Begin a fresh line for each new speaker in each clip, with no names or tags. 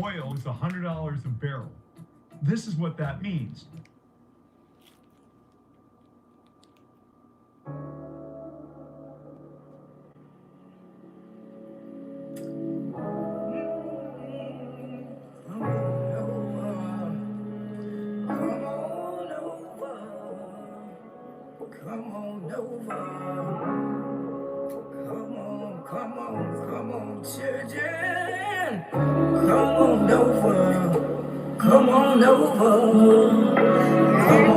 oil is $100 a barrel. This is what that means.
Come on, children. Come on over. Come on over. Come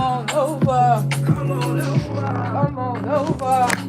on over. Come on over.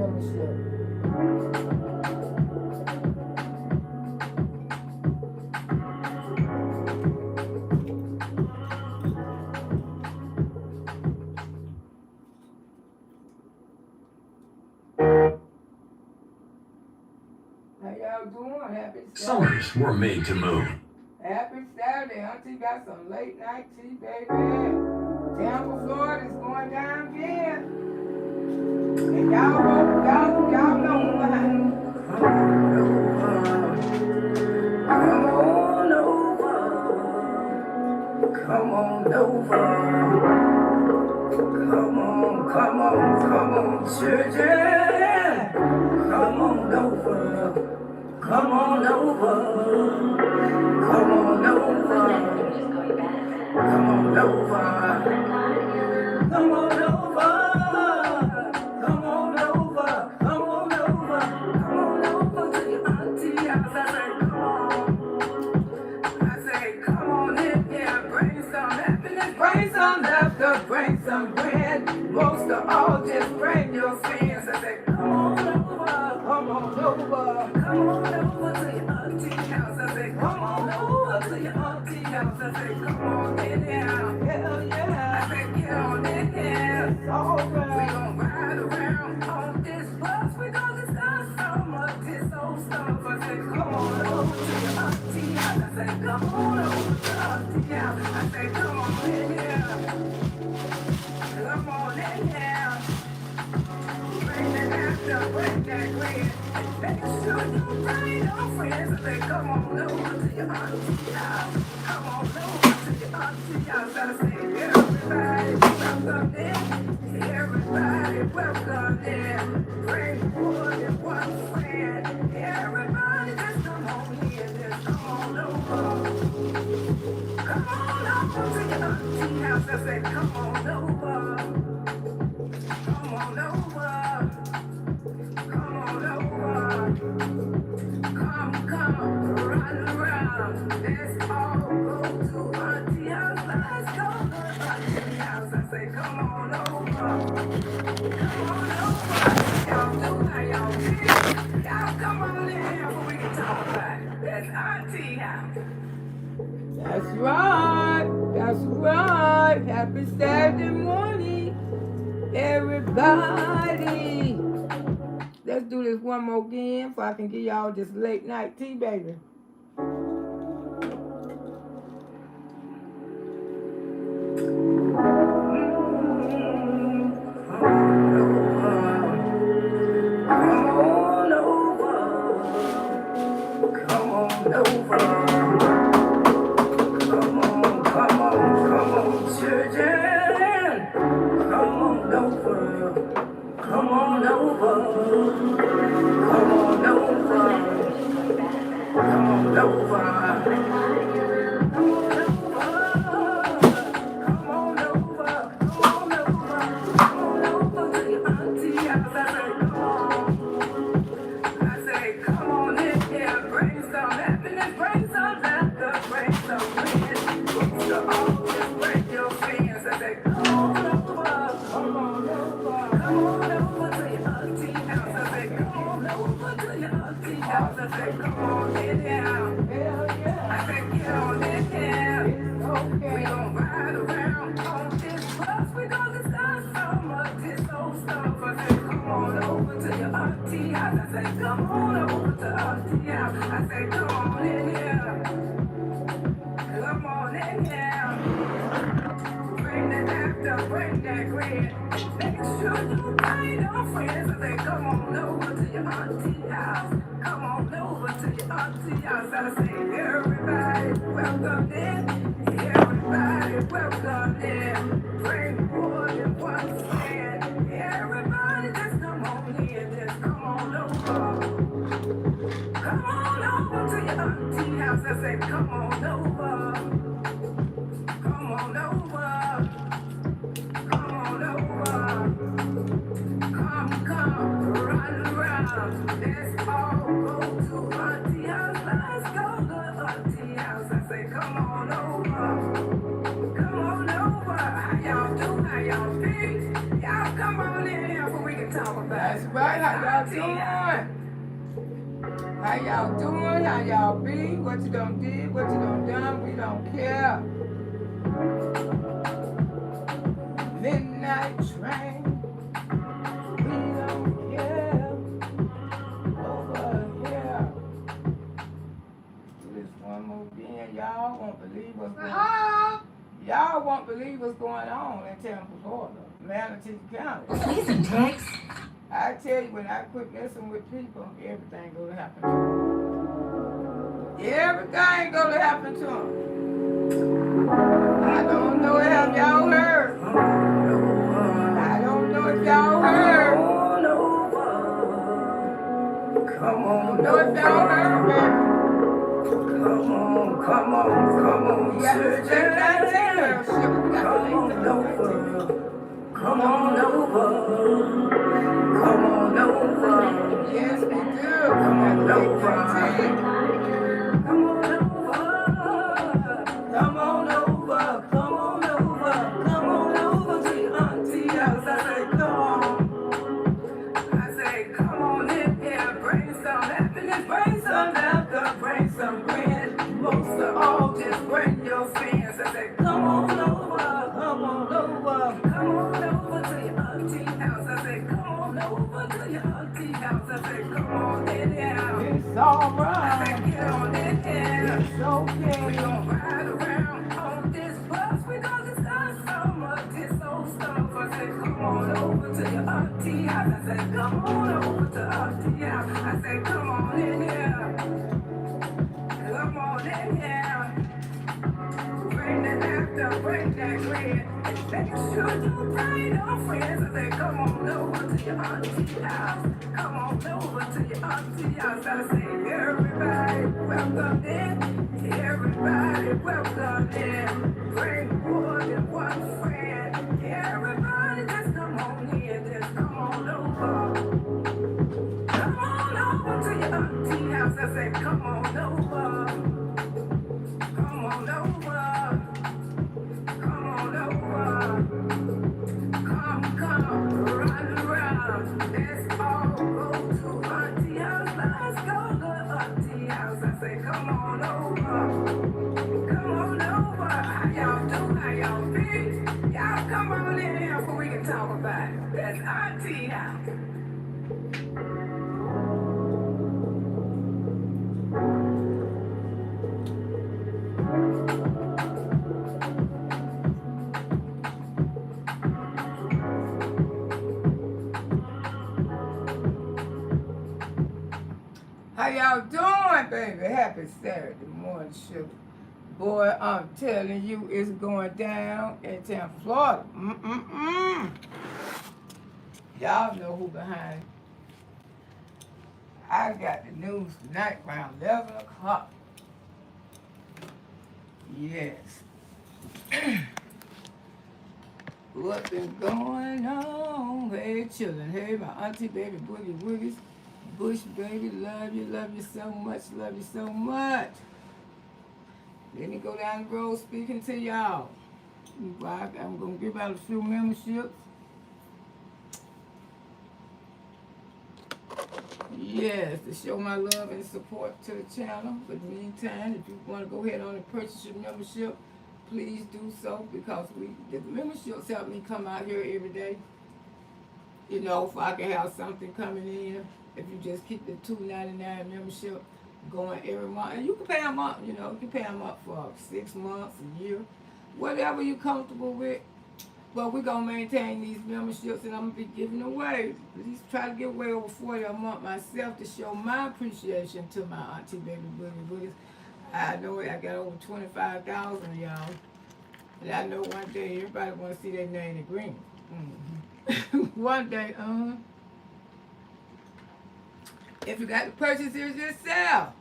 Membership. y'all doing? Happy Saturday.
Summers were made to move.
Happy Saturday. Auntie got some late night tea, baby. Tampa, Florida is going down again. And y'all know who behind.
Come on over. Come on over. Come on, children. Come on over. Come on over. Come on over. Come on over. Come on over. Come on over. Come on over. Come on over to your auntie house. I say, come on. I say, come on in here. Bring some happiness. Bring some laughter. Bring some bread. Most of all, just bring your friends. I say, come on over. Come on over. Come on over to your auntie house. I say, come on over to your auntie house. I say, come on in here. Hell yeah. I say, get on in here. It's all right. We gon' ride around on this bus. We gon' discuss some of this old stuff. I say, come on over to your auntie house. I say, come on over to auntie house. I say, come on in here. Come on in here. Bring that after, bring that bread. Make sure you bring your friends. I say, come on over to your auntie house. Come on over to your auntie house. I say, everybody welcome in. Everybody welcome in. Bring more than one friend. Everybody just come on in. Just come on over. Come on over to your auntie house. I say, come on over. Come on over. Come on over. Come, run around. Let's all go to auntie house. Let's go to auntie house. I say, come on over. Come on over. Y'all do how y'all feel. Y'all come on in here so we can talk about it. That's auntie house.
That's right. That's right. Happy Saturday morning, everybody. Let's do this one more again so I can give y'all this late night tea, baby. How y'all doing? How y'all be? What you done did? What you done done? We don't care. Midnight train. We don't care. Over here. believe what's going on in Tampa, Florida, Manatee County.
Please and text.
I tell you, when I quit messing with people, everything gonna happen to them. Everything gonna happen to them. I don't know if y'all heard. I don't know if y'all heard.
Come on,
I don't know if y'all heard, baby.
come on,
We got to stay down there. Shit, we got to leave the
come on over, come on over,
Yes, we do.
come on over, come on over, come on over, come on over, come on over to your auntie house. I say, come on. I say, come on in here, bring some happiness, bring some laughter, bring some grin. Most of all, just bring your friends. I say, come on over, come on over, come on over to your auntie house. I say, come on over to your auntie house. I say, come on in here.
It's all
I
right.
say, get on in here.
It's okay.
We gon' ride around on this bus. We gon' discuss some of this old stuff. I say, come on over to your auntie house. I say, come on over to auntie house. I say, come on in here. Come on in here. Bring that laughter, bring that grin. Make sure you bring your friends. I say, come on over to your auntie house. Come on over to your auntie house. I say, everybody welcome in. Everybody welcome in. Bring more than one friend. Everybody just come on in. Just come on over. Come on over to your auntie house. I say, come on over. Come on over. Come on over. Come, run around. Let's all go to auntie house. Let's go to auntie house. I say, come on over. Come on over. How y'all do? How y'all be? Y'all come on in here so we can talk about it. That's auntie house.
How y'all doing, baby? Happy Saturday morning, sugar. Boy, I'm telling you, it's going down in Tampa, Florida. Y'all know who behind it. I got the news tonight around 11 o'clock. Yes. What been going on? Hey, children. Hey, my auntie, baby, boogie woogies. Bush, baby, love you so much, love you so much. Let me go down the road speaking to y'all. I'm going to give out a few memberships. Yes, to show my love and support to the channel. But in the meantime, if you want to go ahead on and purchase your membership, please do so, because the memberships help me come out here every day. You know, if I can have something coming in. If you just keep the $2.99 membership going every month, and you can pay them up, you know, you can pay them up for 6 months, a year, whatever you're comfortable with. But we're going to maintain these memberships, and I'm going to be giving away, at least try to give away over 40 a month myself to show my appreciation to my auntie, baby, boogie boogies. I know I got over 25,000 of y'all, and I know one day everybody want to see their name in green. One day, if you got to purchase it yourself.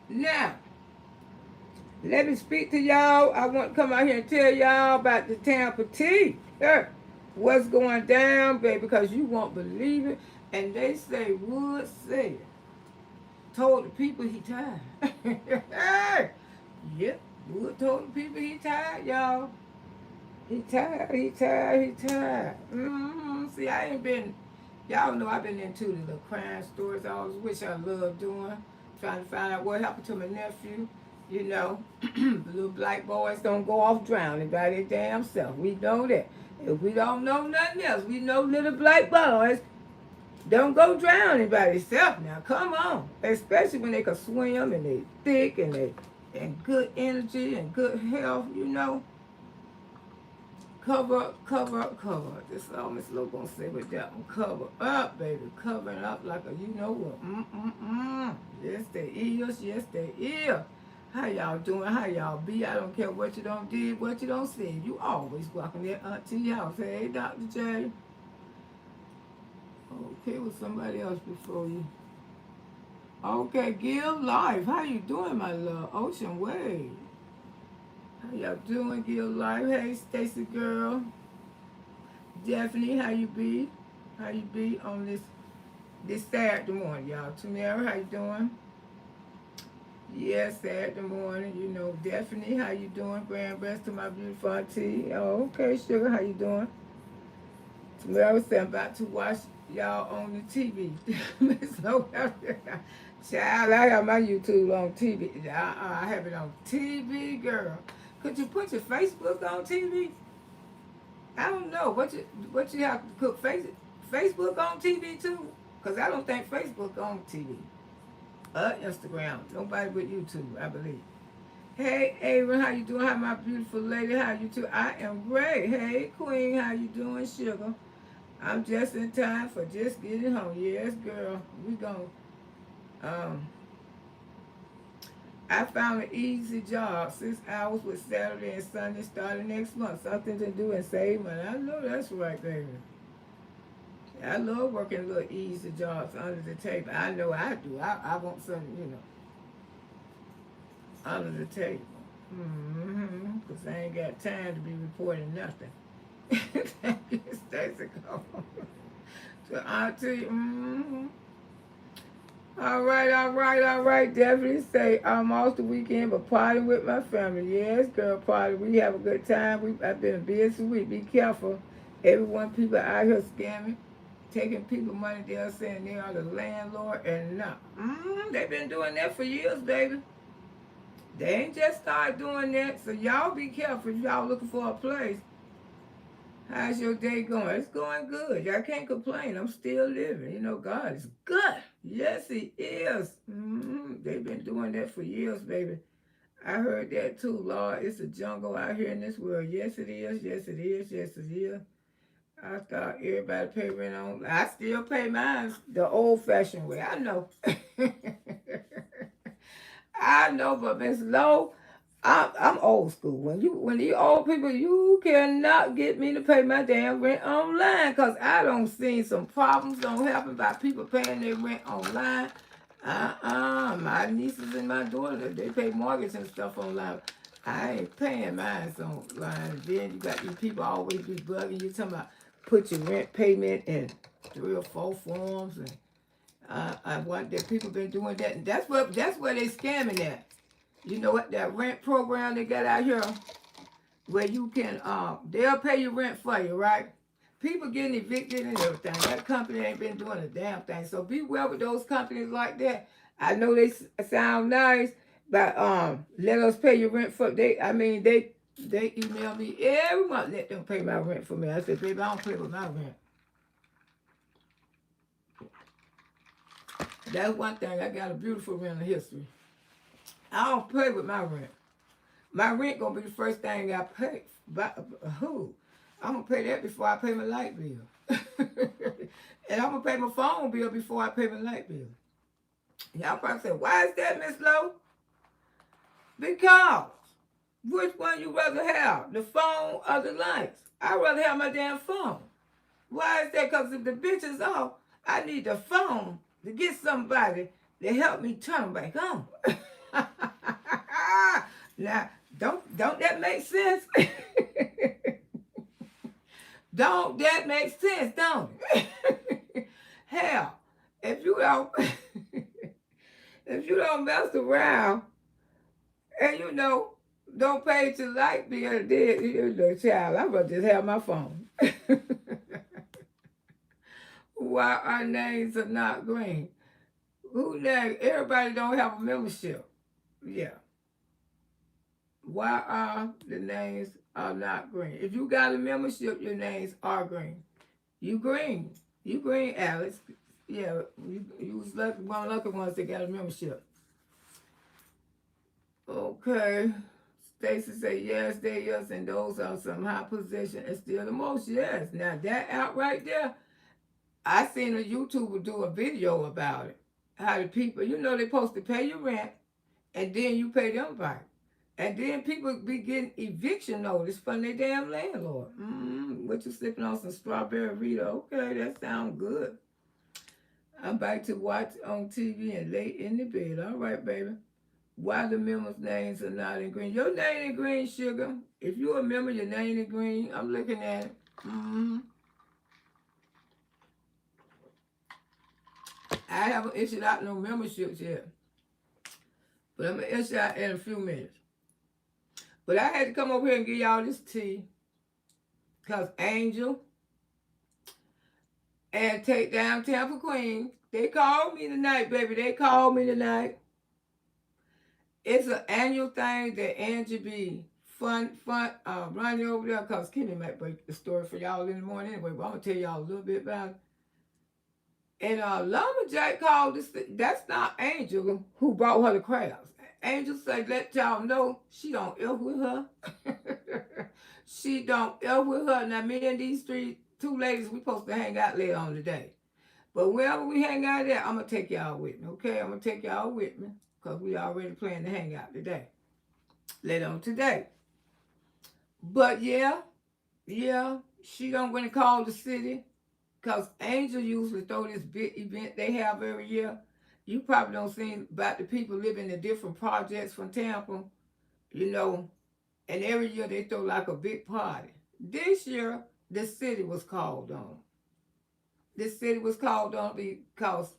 Now, let me speak to y'all. I want to come out here and tell y'all about the Tampa tea. What's going down, baby, because you won't believe it. And they say Wood said, told the people he tired. Yep, Wood told the people he tired, y'all. He tired. See, I ain't been... Y'all know I've been into the little crime stories I always wish I loved doing. Trying to find out what happened to my nephew. You know, the little black boys don't go off drowning by their damn self. We know that. If we don't know nothing else, we know little black boys don't go drowning by themselves. Now, come on. Especially when they can swim and they thick and they and good energy and good health, you know. Cover up, cover up, cover up. This is all Miss Lo gonna say with that one. Cover up, baby. Covering up like a you know what. Yes, they is. Yes, they is. How y'all doing? How y'all be? I don't care what you don't did, what you don't say. You always welcome that auntie house. Hey, Dr. J. Okay, with somebody else before you. Okay, Gil Life. How you doing, my love? Ocean Wave. How y'all doing, Gil Life? Hey, Stacy girl. Daphne, how you be? How you be on this Saturday morning, y'all? Tamara, how you doing? Yes, Saturday morning. You know, Daphne, how you doing? Grand best to my beautiful auntie. Oh, okay, sugar, how you doing? Tamara said I'm about to watch y'all on the TV. Miss Lo, child, I have my YouTube on TV. I have it on TV, girl. Could you put your Facebook on TV? I don't know. What you have to put Facebook on TV too? Because I don't think Facebook on TV. Instagram. Nobody but YouTube, I believe. Hey, Aaron, how you doing? How my beautiful lady? How you too? I am great. Hey, Queen, how you doing, sugar? I'm just in time for just getting home. Yes, girl. We gonna I found an easy job, 6 hours with Saturday and Sunday starting next month. Something to do and save money. I know that's right, baby. I love working little easy jobs under the table. I know I do. I want something, you know, under the table. Because I ain't got time to be reporting nothing. Thank you, Stacy. So auntie, All right. Definitely say I'm off the weekend, but partying with my family. Yes, girl, party. We have a good time. I've been a busy week. Be careful. People out here scamming, taking people money. They're saying they are the landlord, and not. They've been doing that for years, baby. They ain't just started doing that. So y'all be careful if y'all looking for a place. How's your day going? It's going good. I can't complain. I'm still living. You know, God is good. Yes, He is. They've been doing that for years, baby. I heard that too, Lord. It's a jungle out here in this world. Yes, it is. Yes, it is. Yes, it is. I thought everybody pay rent on. I still pay mine the old-fashioned way. I know. I know, but Miss Lowe, I'm old school. When you old people, you cannot get me to pay my damn rent online, because I don't see some problems don't happen by people paying their rent online. My nieces and my daughter, they pay mortgage and stuff online. I ain't paying mine online. Then you got these people always be bugging you, talking about put your rent payment in 3 or 4 forms, and I want that people been doing that, and that's where they scamming at. You know what, that rent program they got out here, where you can they'll pay your rent for you, right? People getting evicted and everything. That company ain't been doing a damn thing. So beware with those companies like that. I know they sound nice, but let us pay your rent for they email me every month, let them pay my rent for me. I said, baby, I don't play with my rent. That's one thing. I got a beautiful rental history. I don't play with my rent. My rent gonna be the first thing I pay. But who? I'm gonna pay that before I pay my light bill. And I'm gonna pay my phone bill before I pay my light bill. Y'all probably say, why is that, Miss Lowe? Because which one you rather have, the phone or the lights? I'd rather have my damn phone. Why is that? Because if the bitch is off, I need the phone to get somebody to help me turn back on. Now, don't that make sense? Don't that make sense, don't it? Hell, if you don't mess around and don't pay your light bill, then child, I'm gonna just have my phone. Why our names are not green? Who named? Everybody don't have a membership. Yeah. Why are the names are not green? If you got a membership, your names are green. You green. You green, Alex. Yeah, you was one of the lucky ones that got a membership. Okay. Stacy say, yes, they is, and those are some high position and still the most. Yes. Now that out right there, I seen a YouTuber do a video about it. How the people, you know, they supposed to pay your rent, and then you pay them back. And then people be getting eviction notice from their damn landlord. What you slipping on some strawberry Rita? Okay, that sounds good. I'm back to watch on TV and late in the bed. All right, baby. Why the members' names are not in green? Your name in green, sugar. If you a member, your name in green. I'm looking at it. I haven't issued out no memberships yet. But I'm going to issue out in a few minutes. But I had to come over here and give y'all this tea. Because Angel and Take Down Tampa Queen, they called me tonight, baby. They called me tonight. It's an annual thing that Angie be running over there, because Kenny might break the story for y'all in the morning anyway, but I'm going to tell y'all a little bit about it. And Lumberjack called this. That's not Angel who brought her the crabs. Angel said, let y'all know she don't F with her. She don't F with her. Now, me and these two ladies, we supposed to hang out later on today. But wherever we hang out at, I'm going to take y'all with me, okay? I'm going to take y'all with me, because we already planned to hang out today. Later on today. But yeah, she don't going to call the city, because Angel usually throw this big event they have every year. You probably don't see about the people living in different projects from Tampa, you know, and every year they throw like a big party. This year, the city was called on. This city was called on because,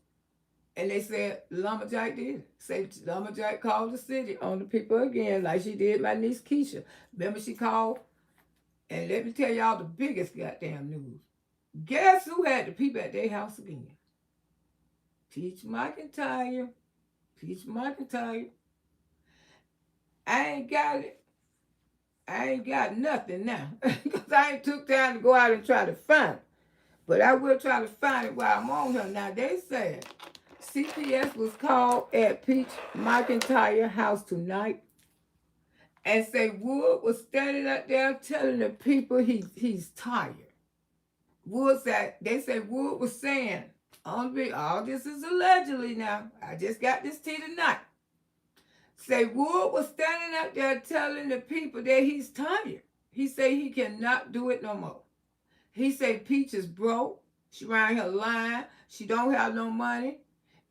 and they said Lumberjack did it. Say Lumberjack called the city on the people again, like she did my niece Keisha. Remember she called? And let me tell y'all the biggest goddamn news. Guess who had the people at their house again? Peach McIntyre. Peach McIntyre. I ain't got it. I ain't got nothing now. Because I ain't took time to go out and try to find it. But I will try to find it while I'm on here. Now, they said CPS was called at Peach McIntyre's house tonight. And say Wood was standing up there telling the people he's tired. Wood said, they said Wood was saying, all this is allegedly now. I just got this tea tonight. Say Wood was standing up there telling the people that he's tired. He said he cannot do it no more. He said Peach is broke. She around here lying. She don't have no money.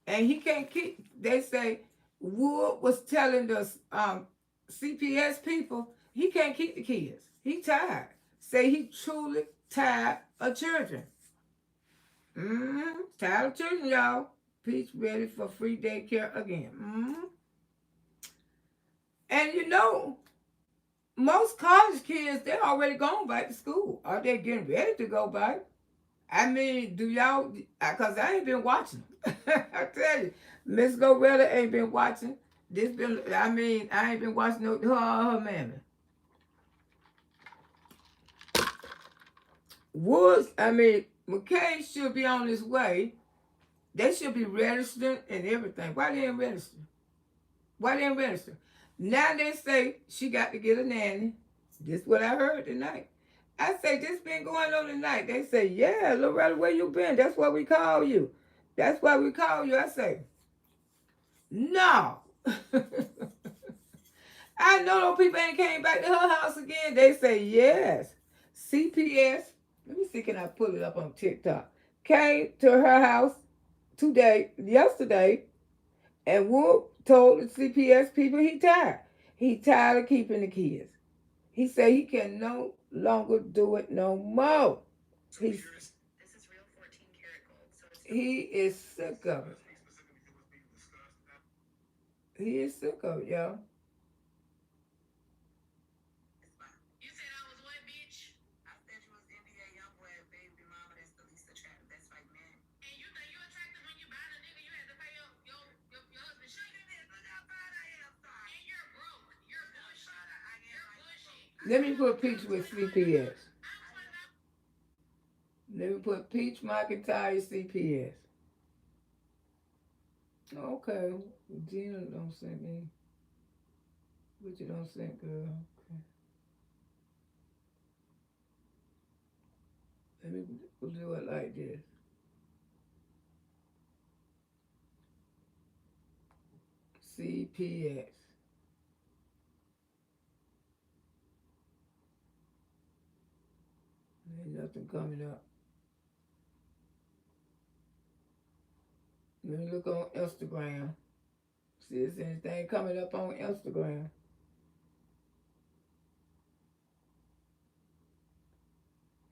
And he can't keep, they say Wood was telling the CPS people he can't keep the kids. He tired. Say he truly tired of children. Tired of children, y'all. Peach ready for free daycare again. And you know, most college kids, they're already gone back to school. Or they're getting ready to go back. I mean, do y'all, because I ain't been watching. I tell you, Miss Loretta ain't been watching. I ain't been watching her mammy. McKay should be on his way. They should be registered and everything. Why they ain't registered? Now they say she got to get a nanny. This is what I heard tonight. I say, this been going on tonight. They say, yeah, Loretta, where you been? That's why we call you. I say, no. I know those people ain't came back to her house again. They say, yes. CPS, let me see, can I pull it up on TikTok? Came to her house yesterday, and Wood told the CPS people he tired. He tired of keeping the kids. He said he can no longer do it no more. This is real 14-karat gold. He is sick of it. He is sick of it, y'all.
You said I was what, bitch? I said you was NBA young boy, baby mama. That's the least attractive. That's right, man. And you think you attractive when you buy a nigga? You had to pay your husband shit. Look how fine I am, sorry. And you're broke. You're bullshit. You're bullshit.
Let me put Peach with CPS. Let me put Peach McIntyre CPS. Okay, Gina don't send me. But you don't send, girl. Okay. Let me do it like this. CPS. Ain't nothing coming up. Let me look on Instagram. See if there's anything coming up on Instagram.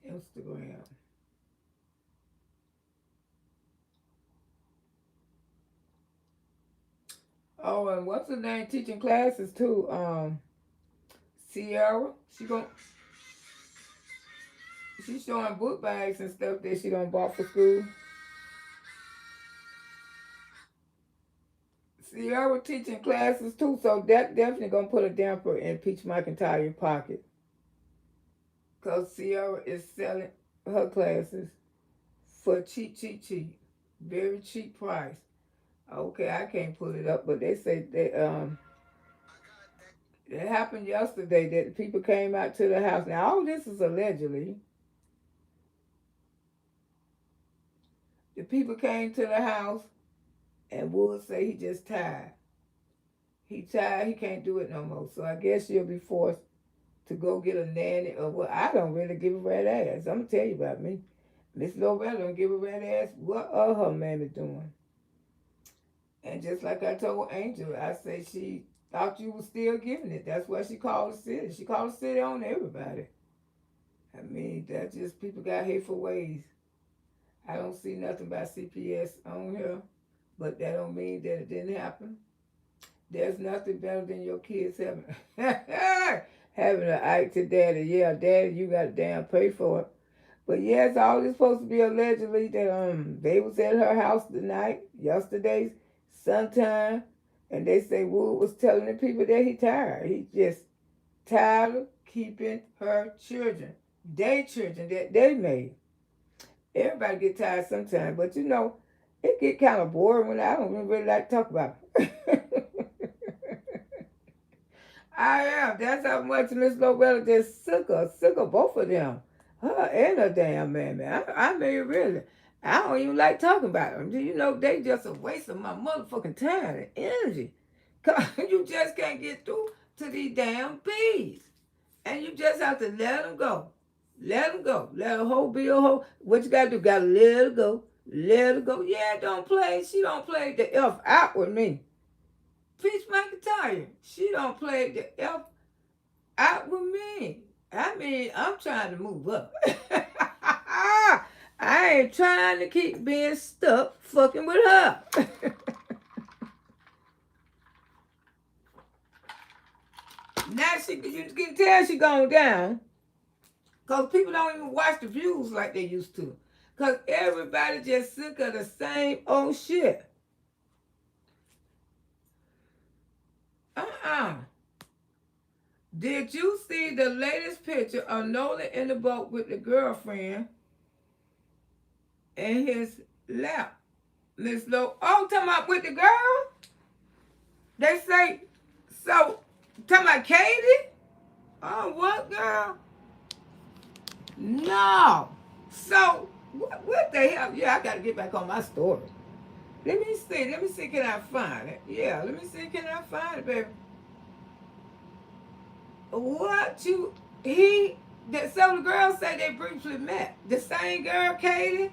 Instagram. Oh, and what's her name? Teaching classes too. Sierra. She's showing book bags and stuff that she done bought for school. Sierra teaching classes too, so that definitely gonna put a damper in Peach McIntyre's pocket. Cause Sierra is selling her classes for cheap. Very cheap price. Okay, I can't pull it up, but they say that it happened yesterday that people came out to the house. Now all this is allegedly. The people came to the house and Wood say he just tired. He tired, he can't do it no more. So I guess she'll be forced to go get a nanny or what. I don't really give a rat ass. I'm gonna tell you about me. Miss Loretta don't give a rat ass what her mammy doing. And just like I told Angel, I said she thought you was still giving it. That's why she called the city. She called the city on everybody. I mean, that's just people got hateful ways. I don't see nothing about CPS on here, but that don't mean that it didn't happen. There's nothing better than your kids having having an Ike to daddy. Yeah, daddy, you got to damn pay for it. But yes, all this supposed to be allegedly that they was at her house tonight, yesterday's sometime, and they say Wood was telling the people that he tired. He just tired of keeping her children, their children that they made. Everybody get tired sometime, but you know, it get kind of boring when I don't really like to talk about it. I am. That's how much Miss Loretta just sick of both of them. Her and her damn mammy. I mean, really. I don't even like talking about them. You know, they just a waste of my motherfucking time and energy. Cause you just can't get through to these damn bees. And you just have to let them go. Let them go. Let a hoe be a hoe. What you gotta do? Gotta let her go. Let her go. Yeah, don't play. She don't play the F out with me. Peach McIntyre. She don't play the F out with me. I mean, I'm trying to move up. I ain't trying to keep being stuck fucking with her. Now you can tell she gone down. Because people don't even watch the views like they used to. Because everybody just sick of the same old shit. Did you see the latest picture of Nolan in the boat with the girlfriend in his lap? Miss Lowe, talking about with the girl? They say, so, talking about Katie? Oh, what girl? No. So, what the hell? Yeah, I got to get back on my story. Let me see, can I find it? Yeah, let me see, can I find it, baby? So the girl say they briefly met. The same girl, Katie?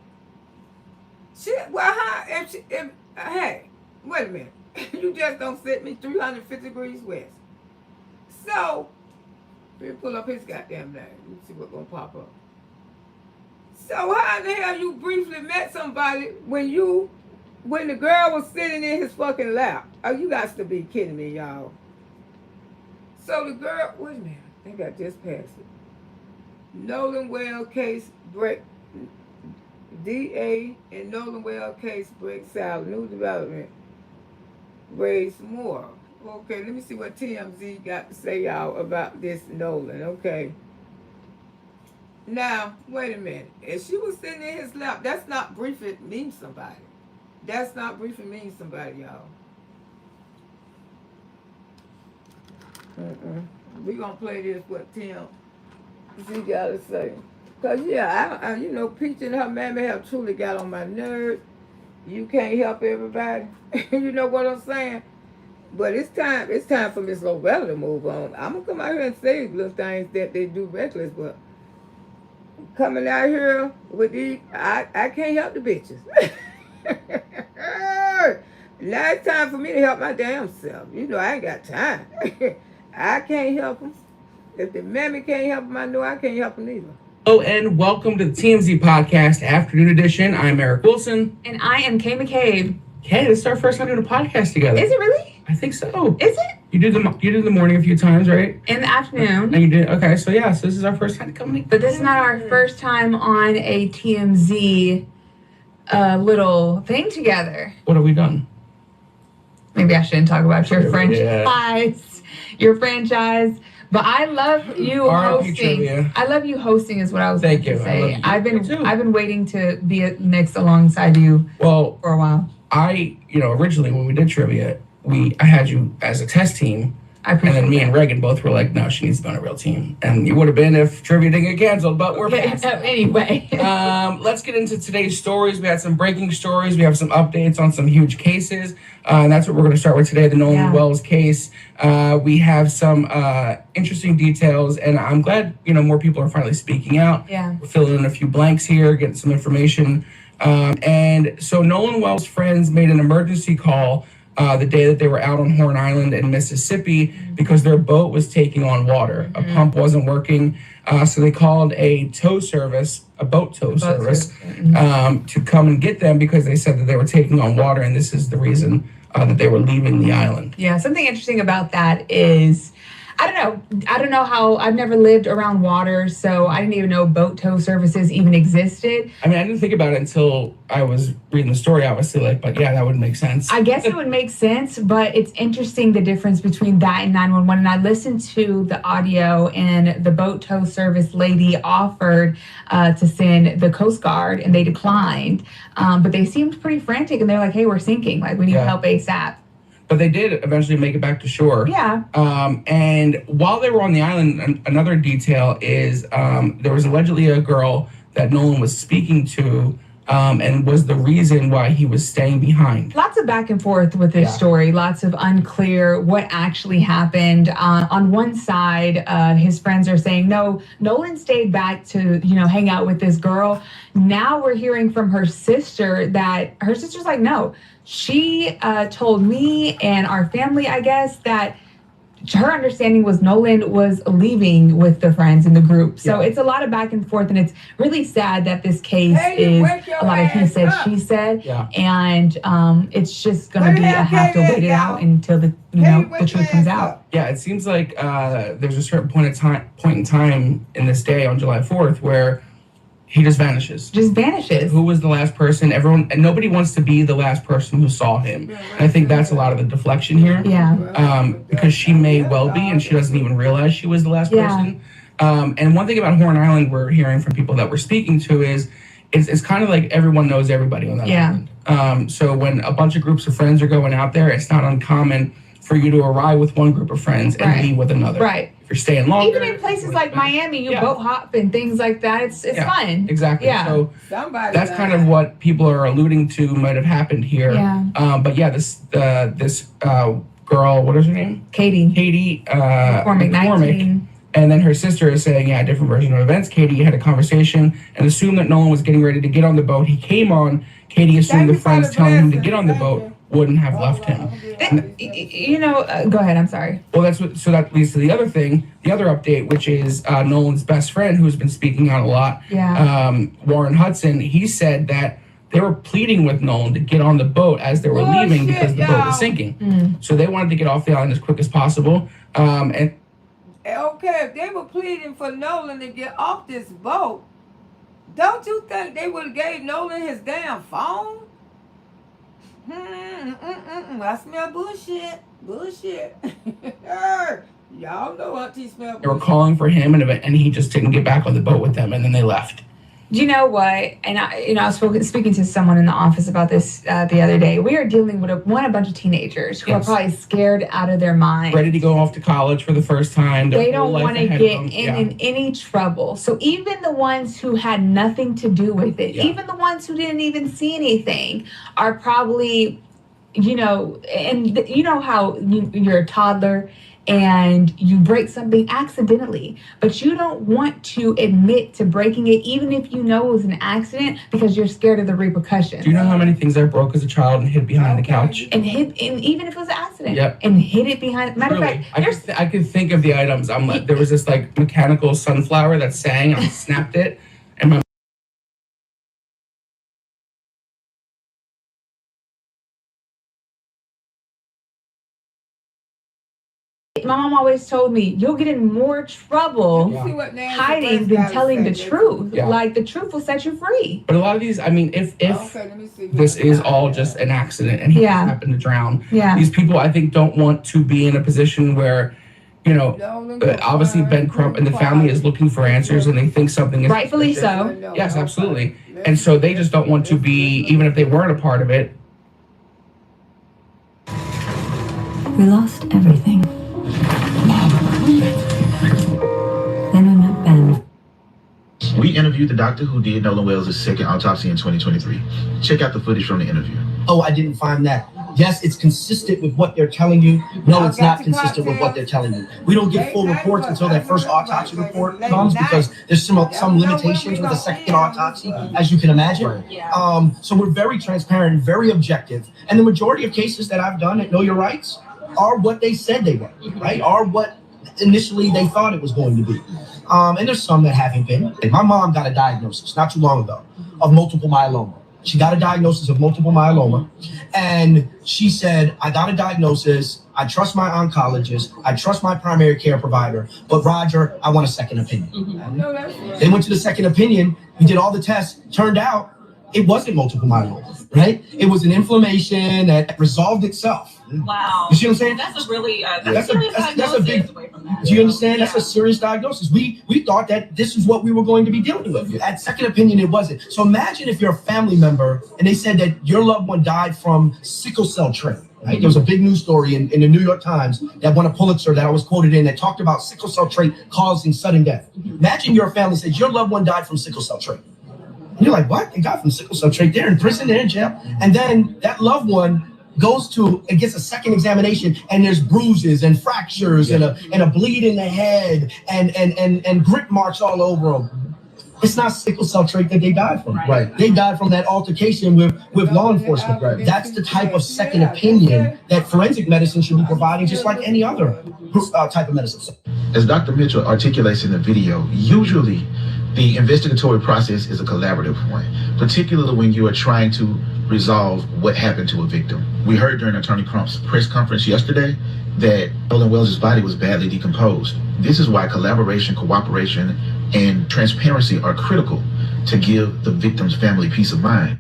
Hey, wait a minute. You just don't set me 350 degrees west. So, let me pull up his goddamn name. Let's see what's gonna pop up. So how in the hell you briefly met somebody when the girl was sitting in his fucking lap? Oh, you got to be kidding me, y'all. So the girl, wait a minute, I think I just passed it. Nolan Well case break, DA and Nolan Well case breaks out. New development, raise more. Okay, let me see what TMZ got to say, y'all, about this Nolan, okay. Now, wait a minute. If she was sitting in his lap, that's not briefly mean somebody. That's not briefly mean somebody, y'all. We gonna play this what Tim she gotta say. Cause yeah, I you know, Peach and her mammy have truly got on my nerves. You can't help everybody. You know what I'm saying? But it's time for Miss Loretta to move on. I'm gonna come out here and say little things that they do reckless, but coming out here with these, I can't help the bitches. Now it's time for me to help my damn self. You know I ain't got time. I can't help them. If the mammy can't help them, I know I can't help them either.
Hello and welcome to the TMZ Podcast Afternoon Edition. I'm Eric Wilson.
And I am Kay McCabe.
Hey, this is our first time doing a podcast together.
Is it really?
I think so.
Is it?
You did the morning a few times, right?
In the afternoon.
And you did, okay, so yeah, so this is our first time coming.
But this is not our first time on a TMZ little thing together.
What have we done?
Maybe I shouldn't talk about your
Yeah.
franchise. Your franchise. But I love you
RIP
hosting.
trivia.
I love you hosting is what I was
Thank
going to
you. I love
say.
you.
I've been waiting to be next alongside you
Well,
for a while.
Originally when we did trivia, I had you as a test team.
I
And
appreciate
then me
that.
and Reagan both were like, no, she needs to be on a real team. And you would have been if trivia didn't get canceled, but we're past.
Anyway.
Let's get into today's stories. We had some breaking stories. We have some updates on some huge cases. And that's what we're going to start with today, the Nolan Wells case. We have some interesting details, and I'm glad, more people are finally speaking out.
Yeah.
We're filling in a few blanks here, getting some information. And so Nolan Wells' friends made an emergency call the day that they were out on Horn Island in Mississippi because their boat was taking on water. A pump wasn't working. So they called a boat tow service, to come and get them because they said that they were taking on water, and this is the reason that they were leaving the island.
Yeah, something interesting about that is, I don't know how, I've never lived around water, so I didn't even know boat tow services even existed.
I mean, I didn't think about it until I was reading the story, obviously, but yeah, that would make sense.
I guess it would make sense, but it's interesting the difference between that and 911. And I listened to the audio, and the boat tow service lady offered to send the Coast Guard, and they declined. But they seemed pretty frantic, and they're like, hey, we're sinking. Like, we need help ASAP.
But they did eventually make it back to shore.
Yeah.
And while they were on the island, another detail is there was allegedly a girl that Nolan was speaking to and was the reason why he was staying behind.
Lots of back and forth with this story. Lots of unclear what actually happened. On one side, his friends are saying, no, Nolan stayed back to, hang out with this girl. Now we're hearing from her sister that her sister's like, no. She told me and our family, I guess, that her understanding was Nolan was leaving with the friends in the group. So it's a lot of back and forth, and it's really sad that this case is a lot of he said, she said.
Yeah.
And it's just going to be a have to wait it out until the truth comes out.
Yeah, it seems like there's a certain point in time in this day on July 4th where he just vanishes.
Just vanishes.
Who was the last person? Everyone, and nobody wants to be the last person who saw him. And I think that's a lot of the deflection here.
Yeah.
Because she may well be, and she doesn't even realize she was the last person. And one thing about Horn Island we're hearing from people that we're speaking to is it's kind of like everyone knows everybody on that island. So when a bunch of groups of friends are going out there, it's not uncommon for you to arrive with one group of friends and leave with another.
Right.
If you're staying longer.
Even in places like Miami, you boat hop and things like that. It's fun.
Exactly.
Yeah.
So that's kind of what people are alluding to might have happened here.
Yeah.
But yeah, this girl, what is her name?
Katie.
McCormick.
19.
And then her sister is saying, a different version of events. Katie had a conversation and assumed that Nolan was getting ready to get on the boat. He came on. Katie assumed the friends telling him to get on the boat wouldn't have left him.
Go ahead. I'm sorry.
Well, so that leads to the other thing, the other update, which is Nolan's best friend, who's been speaking out a lot.
Yeah.
Warren Hudson. He said that they were pleading with Nolan to get on the boat as they were leaving because the boat was sinking. So they wanted to get off the island as quick as possible. And
okay, if they were pleading for Nolan to get off this boat, don't you think they would have gave Nolan his damn phone? I smell bullshit. Y'all know Auntie smell bullshit.
they were calling for him, and he just didn't get back on the boat with them, and then they left.
You know what? And I was speaking to someone in the office about this the other day. We are dealing with a bunch of teenagers who are probably scared out of their mind,
ready to go off to college for the first time.
They don't want to get in any trouble. So even the ones who had nothing to do with it, even the ones who didn't even see anything, are probably, and you know how you're a toddler and you break something accidentally, but you don't want to admit to breaking it, even if you know it was an accident, because you're scared of the repercussions.
Do you know how many things I broke as a child and hid behind the couch?
And even if it was an accident, and hid it behind. Matter of fact,
I could think of the items. I'm like, there was this like mechanical sunflower that sang, and I snapped it, and my
mom always told me, you'll get in more trouble hiding than telling the truth. Like, the truth will set you free.
But a lot of these, I mean, if this is all just an accident and he just happened to drown, these people, I think, don't want to be in a position where, obviously Ben Crump and the family is looking for answers, and they think something is
rightfully so.
Yes, absolutely. And so they just don't want to be, even if they weren't a part of it.
We lost everything. Then I met Ben.
We interviewed the doctor who did Nolan Wells' second autopsy in 2023. Check out the footage from the interview.
Oh, I didn't find that. Yes, it's consistent with what they're telling you. No, it's not consistent with what they're telling you. We don't get full reports until that first autopsy report comes, because there's some limitations with a second autopsy, as you can imagine. So we're very transparent and very objective. And the majority of cases that I've done at Know Your Rights are what they said they were, right? Are what initially they thought it was going to be. And there's some that haven't been. My mom got a diagnosis not too long ago of multiple myeloma. She got a diagnosis of multiple myeloma, and she said, I got a diagnosis, I trust my oncologist, I trust my primary care provider, but Roger, I want a second opinion. They went to the second opinion, we did all the tests, turned out it wasn't multiple myeloma, right? It was an inflammation that resolved itself.
Wow.
You see what I'm saying?
That's a really
that's a big. Do you understand? That's a serious diagnosis. We thought that this is what we were going to be dealing with. At second opinion, it wasn't. So imagine if you're a family member and they said that your loved one died from sickle cell trait. Right? There was a big news story in the New York Times that won a Pulitzer that I was quoted in that talked about sickle cell trait causing sudden death. Imagine your family says your loved one died from sickle cell trait. And you're like, what? They died from sickle cell trait. They're in prison, they're in jail. And then that loved one goes to and gets a second examination, and there's bruises and fractures and a bleed in the head and grip marks all over them. It's not sickle cell trait that they died from. Right. They died from that altercation with law enforcement. Right. That's the type of second opinion that forensic medicine should be providing, just like any other type of medicine.
As Dr. Mitchell articulates in the video, usually the investigatory process is a collaborative one, particularly when you are trying to resolve what happened to a victim. We heard during Attorney Crump's press conference yesterday that Nolan Wells' body was badly decomposed. This is why collaboration, cooperation, and transparency are critical to give the victim's family peace of mind.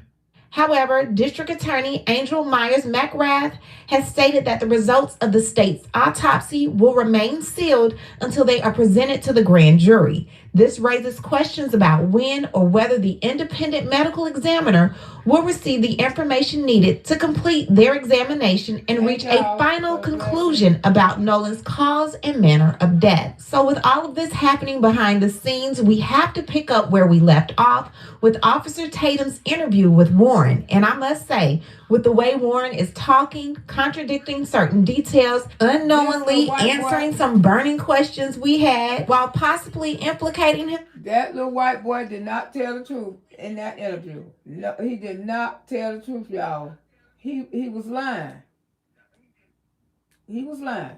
However, District Attorney Angel Myers-McGrath has stated that the results of the state's autopsy will remain sealed until they are presented to the grand jury. This raises questions about when or whether the independent medical examiner will receive the information needed to complete their examination and reach a final conclusion about Nolan's cause and manner of death. So with all of this happening behind the scenes, we have to pick up where we left off with Officer Tatum's interview with Warren. And I must say, with the way Warren is talking, contradicting certain details, unknowingly answering some burning questions we had, while possibly implicating him.
That little white boy did not tell the truth in that interview. No, he did not tell the truth, y'all. He was lying. He was lying.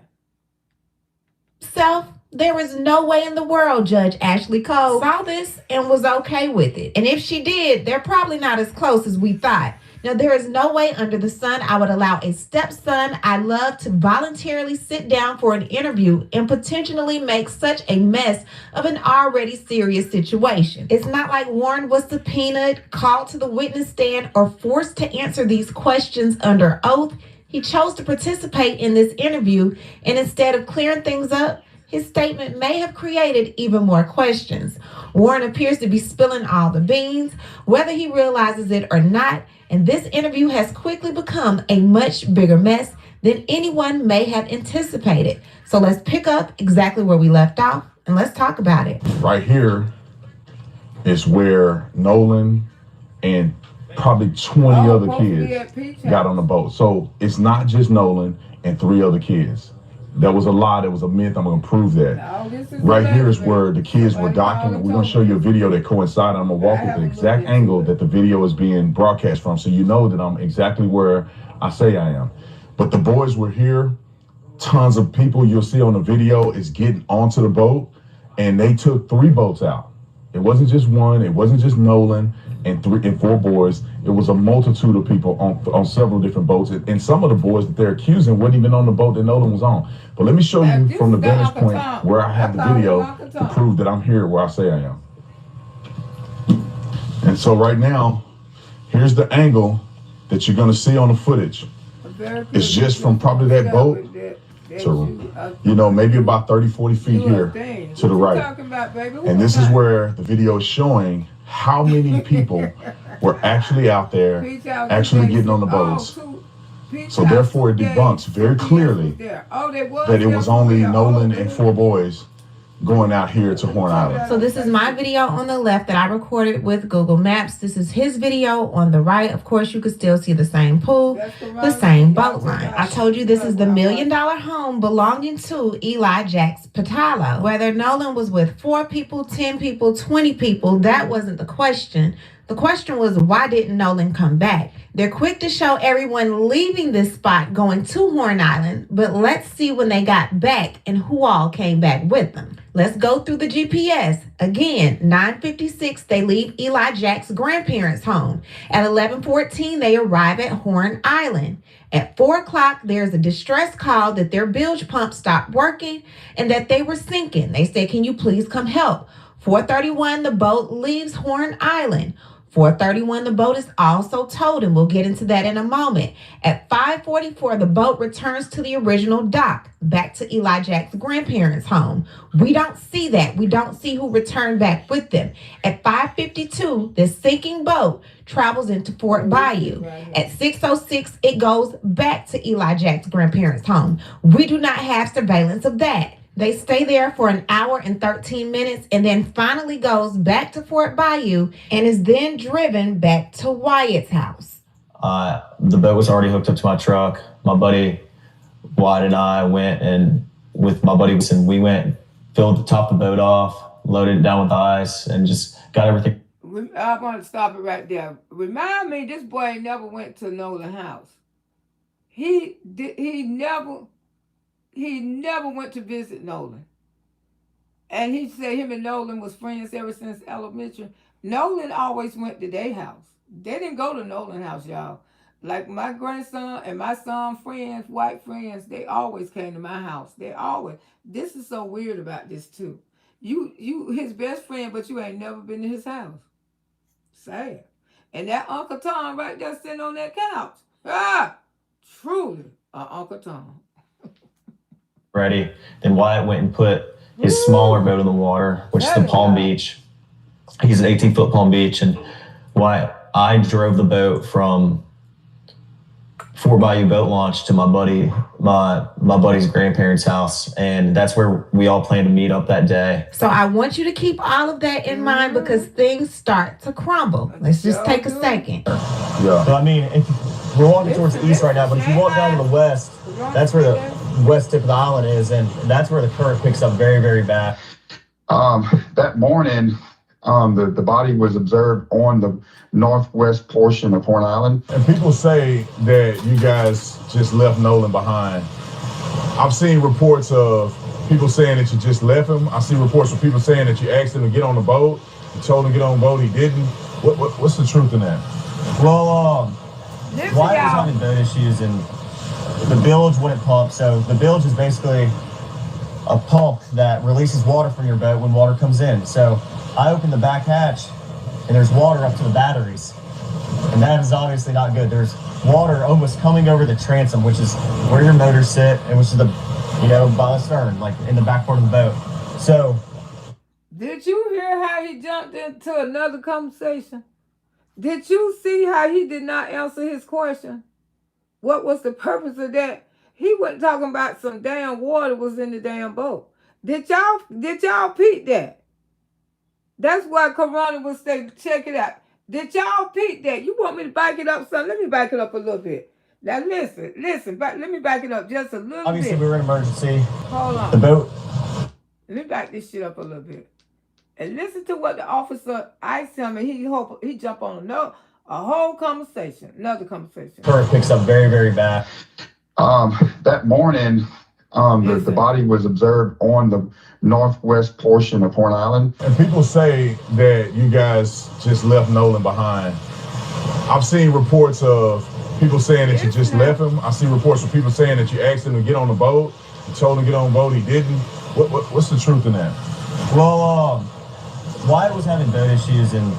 There is no way in the world Judge Ashley Cole saw this and was okay with it. And if she did, they're probably not as close as we thought. Now, there is no way under the sun I would allow a stepson I love to voluntarily sit down for an interview and potentially make such a mess of an already serious situation. It's not like Warren was subpoenaed, called to the witness stand, or forced to answer these questions under oath. He chose to participate in this interview, and instead of clearing things up, his statement may have created even more questions. Warren appears to be spilling all the beans, whether he realizes it or not, and this interview has quickly become a much bigger mess than anyone may have anticipated. So let's pick up exactly where we left off and let's talk about it.
Right here is where Nolan and probably 20 other kids got on the boat. So it's not just Nolan and 3 other kids. That was a lie. That was a myth. I'm going to prove that. Right here is where the kids were docking. We're going to show you a video that coincided. I'm going to walk with the exact angle that the video is being broadcast from, so you know that I'm exactly where I say I am. But the boys were here. Tons of people you'll see on the video is getting onto the boat, and they took 3 boats out. It wasn't just one. It wasn't just Nolan and 4 boys. It was a multitude of people on several different boats. And some of the boys that they're accusing weren't even on the boat that Nolan was on. But let me show you from the vantage point where I have the video to prove that I'm here where I say I am. And so right now, here's the angle that you're going to see on the footage. It's just from probably that boat to, you know, maybe about 30, 40 feet here to the right. And this is where the video is showing how many people were actually out there, actually getting on the boats. So therefore it debunks very clearly that it was only Nolan and 4 boys going out here to Horn Island.
So this is my video on the left that I recorded with Google Maps. This is his video on the right. Of course, you can still see the same pool, the same boat line. I told you this is the $1 million home belonging to Eli Jax Patalo. Whether Nolan was with 4 people, 10 people, 20 people, that wasn't the question. The question was, why didn't Nolan come back? They're quick to show everyone leaving this spot going to Horn Island, but let's see when they got back and who all came back with them. Let's go through the GPS. Again, 9:56, they leave Eli Jack's grandparents' home. At 11:14, they arrive at Horn Island. At 4 o'clock, there's a distress call that their bilge pump stopped working and that they were sinking. They said, can you please come help? 4:31, the boat leaves Horn Island. 4:31, the boat is also towed, and we'll get into that in a moment. At 5:44, the boat returns to the original dock, back to Eli Jack's grandparents' home. We don't see that. We don't see who returned back with them. At 5:52, the sinking boat travels into Fort Bayou. At 6:06, it goes back to Eli Jack's grandparents' home. We do not have surveillance of that. They stay there for 1 hour and 13 minutes and then finally goes back to Fort Bayou and is then driven back to Wyatt's house.
The boat was already hooked up to my truck. My buddy Wyatt and I went, and with my buddy, and we went, filled the top of the boat off, loaded it down with ice, and just got everything.
I want to stop it right there. Remind me, this boy never went to Nolan's house. He never went to visit Nolan. And he said him and Nolan was friends ever since elementary. Nolan always went to their house. They didn't go to Nolan's house, y'all. Like my grandson and my son friends, white friends, they always came to my house. They always. This is so weird about this too. You his best friend, but you ain't never been to his house. Sad. And that Uncle Tom right there sitting on that couch. Truly Uncle Tom.
Ready. Then Wyatt went and put his smaller boat in the water, which is the Palm Beach. He's an 18-foot Palm Beach, and I drove the boat from Fort Bayou boat launch to my buddy's grandparents' house, and that's where we all planned to meet up that day.
So I want you to keep all of that in mind because things start to crumble. Let's just take a second.
Yeah.
So I mean, we're walking towards the east right now, but if you walk down to the west, that's where the west tip of the island is, and that's where the current picks up very, very bad.
That morning, the body was observed on the northwest portion of Horn Island.
And people say that you guys just left Nolan behind. I've seen reports of people saying that you just left him. I see reports of people saying that you asked him to get on the boat. You told him to get on the boat, he didn't. What's the truth in that?
Well, Wyatt was having boat issues, and the bilge wouldn't pump. So the bilge is basically a pump that releases water from your boat when water comes in. So I opened the back hatch, and there's water up to the batteries. And that is obviously not good. There's water almost coming over the transom, which is where your motors sit, and which is the by the stern, like in the back part of the boat. So,
did you hear how he jumped into another conversation? Did you see how he did not answer his question? What was the purpose of that? He wasn't talking about some damn water was in the damn boat. Did y'all peep that? That's why Corona was saying, check it out. Did y'all peep that? You want me to back it up some? Let me back it up a little bit. Now listen, let me back it up just a little bit.
Obviously, we were in emergency.
Hold on.
The boat.
Let me back this shit up a little bit. And listen to what the officer asked him, and he jumped on a whole conversation, another conversation.
Current picks up very, very bad.
That morning, the body was observed on the northwest portion of Horn Island.
And people say that you guys just left Nolan behind. I've seen reports of people saying that you just left him. I see reports of people saying that you asked him to get on the boat. You told him to get on the boat, he didn't. What's the truth in that?
Well, Wyatt was having boat issues and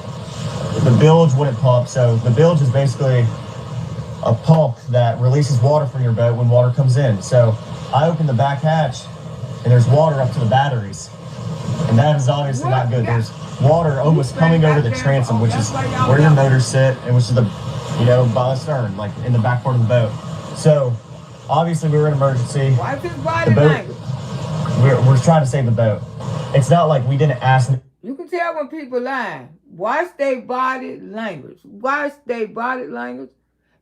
the bilge wouldn't pump. So the bilge is basically a pump that releases water from your boat when water comes in. So I opened the back hatch and there's water up to the batteries. And that is obviously not good. There's water almost coming over the transom, which is where your motors sit, and which is the, by the stern, like in the back part of the boat. So obviously we were in emergency. The boat, we're trying to save the boat. It's not like we didn't ask.
You can tell when people lying. Watch their body language. Watch their body language.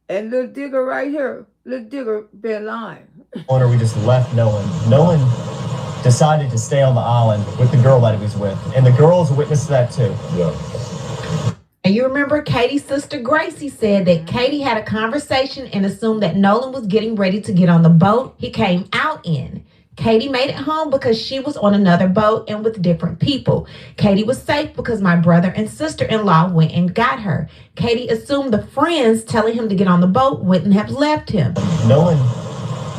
And little digger right here, little digger been lying.
Or we just left Nolan. Nolan decided to stay on the island with the girl that he was with. And the girls witnessed that too.
Yeah.
And you remember Katie's sister Gracie said that Katie had a conversation and assumed that Nolan was getting ready to get on the boat he came out in. Katie made it home because she was on another boat and with different people. Katie was safe because my brother and sister-in-law went and got her. Katie assumed the friends telling him to get on the boat wouldn't have left him.
Nolan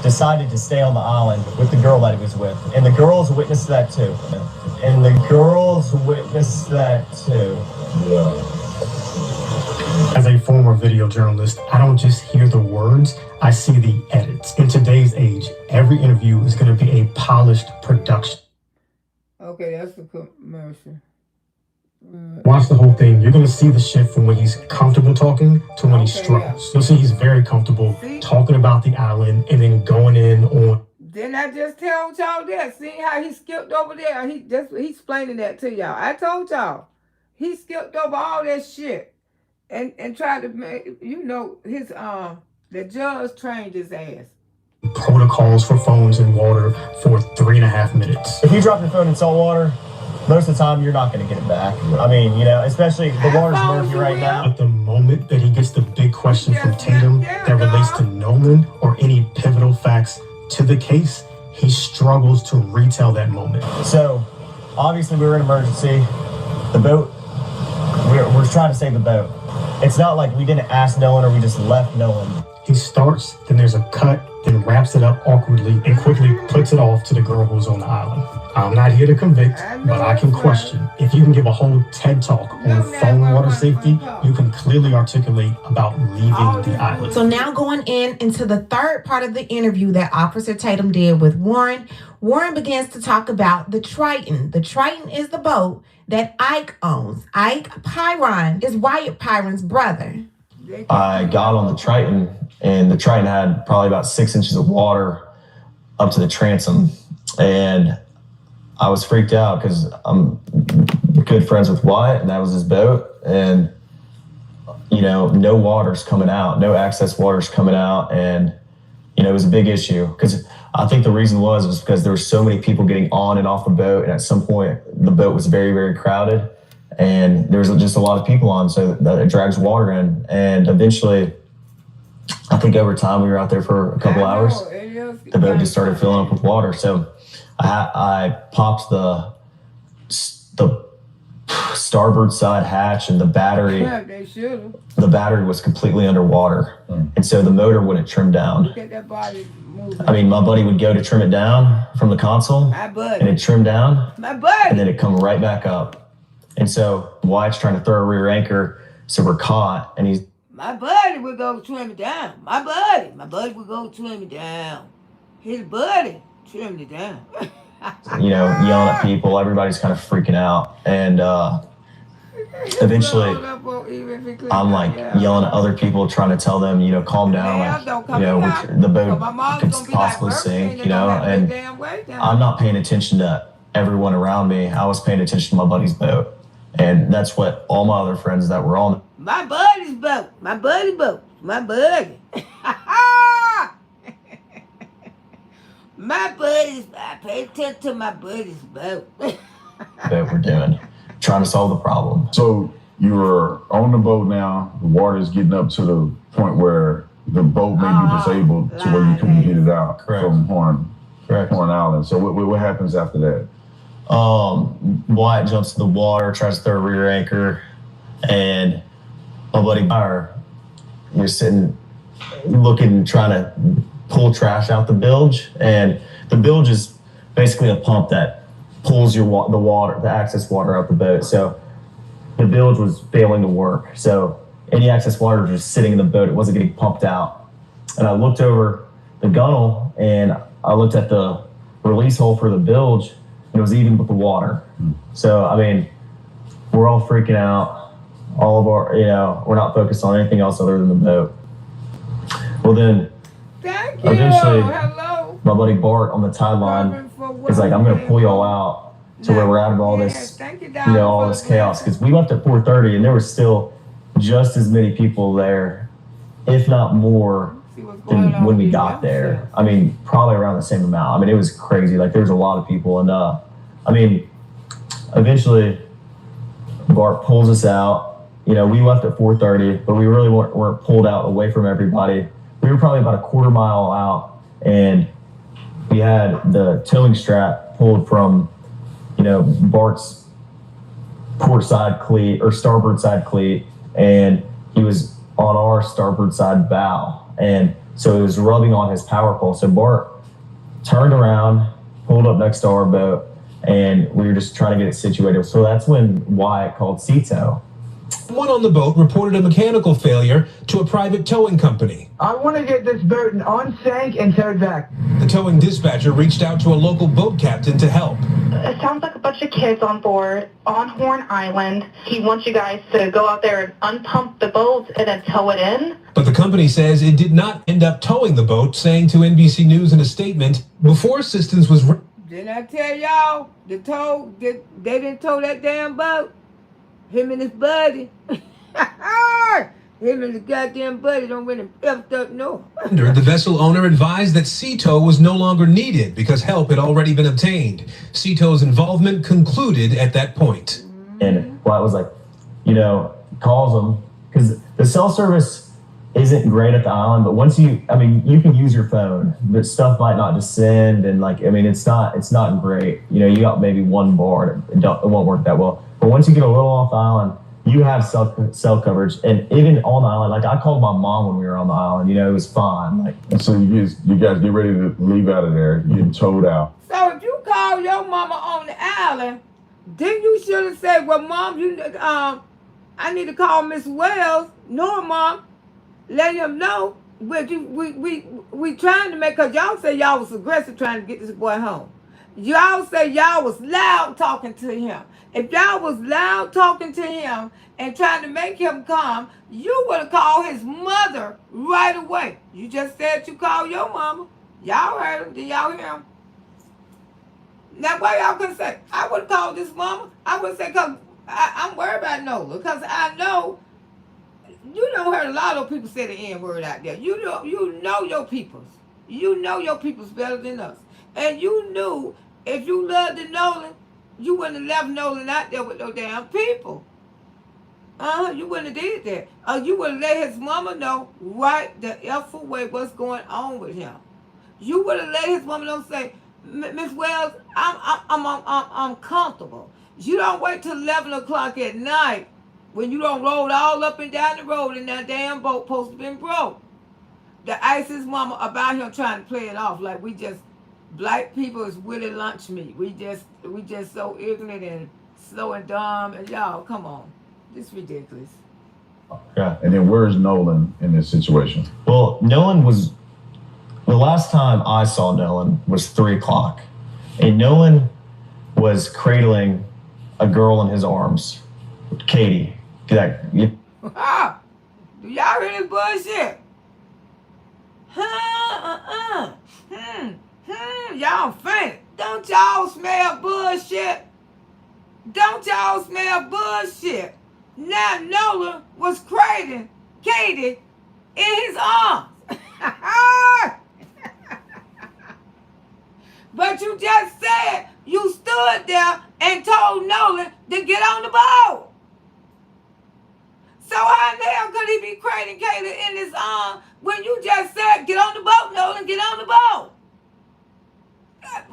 decided to stay on the island with the girl that he was with. And the girls witnessed that too.
Yeah.
As a former video journalist, I don't just hear the words, I see the edits. In today's age, every interview is going to be a polished production.
Okay, that's the commercial.
Watch the whole thing. You're going to see the shift from when he's comfortable talking to when he struggles. You'll see he's very comfortable talking about the island and then going in on.
Didn't I just tell y'all that? See how he skipped over there? He's explaining that to y'all. I told y'all. He skipped over all that shit. And tried to make, his, the judge trained his ass.
Protocols for phones in water for 3.5 minutes.
If you drop your phone in salt water, most of the time you're not going to get it back. I mean, especially the water's murky right now.
At the moment that he gets the big question from Tatum that relates to Nolan or any pivotal facts to the case, he struggles to retell that moment.
So, obviously we were in emergency. The boat, we're trying to save the boat. It's not like we didn't ask Nolan or we just left Nolan.
He starts, then there's a cut, then wraps it up awkwardly and quickly puts it off to the girl who's on the island. I'm not here to convict, but I can question. If you can give a whole TED talk on phone water safety, you can clearly articulate about leaving the island.
So now going into the third part of the interview that Officer Tatum did with Warren, Warren begins to talk about the Triton. The Triton is the boat that Ike owns. Ike Pyron is Wyatt Pyron's brother.
I got on the Triton, and the Triton had probably about 6 inches of water up to the transom. And I was freaked out because I'm good friends with Wyatt, and that was his boat. And, no water's coming out, no access water's coming out. And, it was a big issue because I think the reason was because there were so many people getting on and off the boat. And at some point, the boat was very, very crowded. And there was just a lot of people on, so that it drags water in. And eventually, I think over time, we were out there for a couple hours. The boat just started filling up with water. So I popped the starboard side hatch, and the battery was completely underwater. And so the motor wouldn't trim down.
Look at that body moving.
I mean, my buddy would go to trim it down from the console, and it'd trim down, and then it'd come right back up. And so Wyatt's trying to throw a rear anchor, so we're caught, and
my buddy would go trim it down. My buddy would go trim it down. His buddy. Trim it down.
You know, yelling at people. Everybody's kind of freaking out. And eventually, I'm like yelling at other people, trying to tell them, you know, calm down. Like, you know, the boat could possibly sink, you know. And I'm not paying attention to everyone around me. I was paying attention to my buddy's boat. And that's what all my other friends that were on.
My buddy's boat. My buddy boat. My buddy. My buddies, I pay attention to my buddy's boat.
That we're doing, trying to solve the problem.
So you were on the boat now. The water is getting up to the point where the boat may be disabled to where you couldn't get it out from Horn Island. So what happens after that?
Wyatt jumps in the water, tries to throw a rear anchor, and my buddy we're sitting, looking, trying to pull trash out the bilge. And the bilge is basically a pump that pulls the water, the excess water out the boat. So the bilge was failing to work. So any excess water was just sitting in the boat. It wasn't getting pumped out. And I looked over the gunnel and I looked at the release hole for the bilge, and it was even with the water. So, I mean, we're all freaking out. All of our, you know, we're not focused on anything else other than the boat. Well, then, eventually, my buddy Bart on the tide line is like, I'm going to pull y'all out to where we're out of all this, you know, all this chaos. Because we left at 4:30 and there was still just as many people there, if not more, than when we got there. I mean, probably around the same amount. I mean, it was crazy. Like, there was a lot of people. And, I mean, eventually, Bart pulls us out. You know, we left at 4:30, but we really weren't pulled out away from everybody. We were probably about a quarter mile out, and we had the towing strap pulled from, you know, Bart's port side cleat or starboard side cleat, and he was on our starboard side bow. And so it was rubbing on his power pole. So Bart turned around, pulled up next to our boat, and we were just trying to get it situated. So that's when Wyatt called Cito.
Someone on the boat reported a mechanical failure to a private towing company.
I want to get this boat unsank and towed back.
The towing dispatcher reached out to a local boat captain to help.
It sounds like a bunch of kids on board on Horn Island. He wants you guys to go out there and unpump the boat and then tow it in.
But the company says it did not end up towing the boat, saying to NBC News in a statement, before assistance was...
Didn't I tell y'all, they didn't tow that damn boat? Him and his buddy. Him and his goddamn buddy don't really effed up, no.
The vessel owner advised that Cito was no longer needed because help had already been obtained. Cito's involvement concluded at that point.
And Wyatt was like, you know, calls them, because the cell service isn't great at the island, but once you can use your phone, but stuff might not descend, and like, I mean, it's not great. You know, you got maybe one bar, it won't work that well. But once you get a little off the island, you have cell coverage. And even on the island, like I called my mom when we were on the island, you know, it was fine. Like,
and so you guys get ready to leave out of there, you're getting towed out.
So if you call your mama on the island, then you should have said, well, Mom, I need to call Miss Wells. No, Mom, let him know. We trying to make, because y'all say y'all was aggressive trying to get this boy home. Y'all say y'all was loud talking to him. If y'all was loud talking to him and trying to make him come, you would have called his mother right away. You just said you called your mama. Y'all heard him. Did y'all hear him? Now, what y'all can say? I would have called this mama. I would say, because I'm worried about Nola. Because I know, you don't heard a lot of people say the N-word out there. You know your peoples. You know your peoples better than us. And you knew if you loved the Nolan, you wouldn't have left Nolan out there with no damn people. You wouldn't have did that. You would have let his mama know right the effort way what's going on with him. You would have let his mama know, say, Miss Wells, I'm comfortable. You don't wait till 11 o'clock at night when you don't roll all up and down the road and that damn boat supposed to been broke. The ice his mama about him trying to play it off like we just black people is Willie lunch meat. We just so ignorant and slow and dumb, and y'all, come on. This is ridiculous.
Yeah. And then where's Nolan in this situation?
Well, Nolan was The last time I saw Nolan was 3 o'clock, and Nolan was cradling a girl in his arms, Katie.
Do y'all hear this bullshit? Y'all faint. Don't y'all smell bullshit? Don't y'all smell bullshit? Now Nolan was cradling Katie in his arms. But you just said you stood there and told Nolan to get on the boat. So how in the hell could he be cradling Katie in his arms when you just said, get on the boat, Nolan, get on the boat?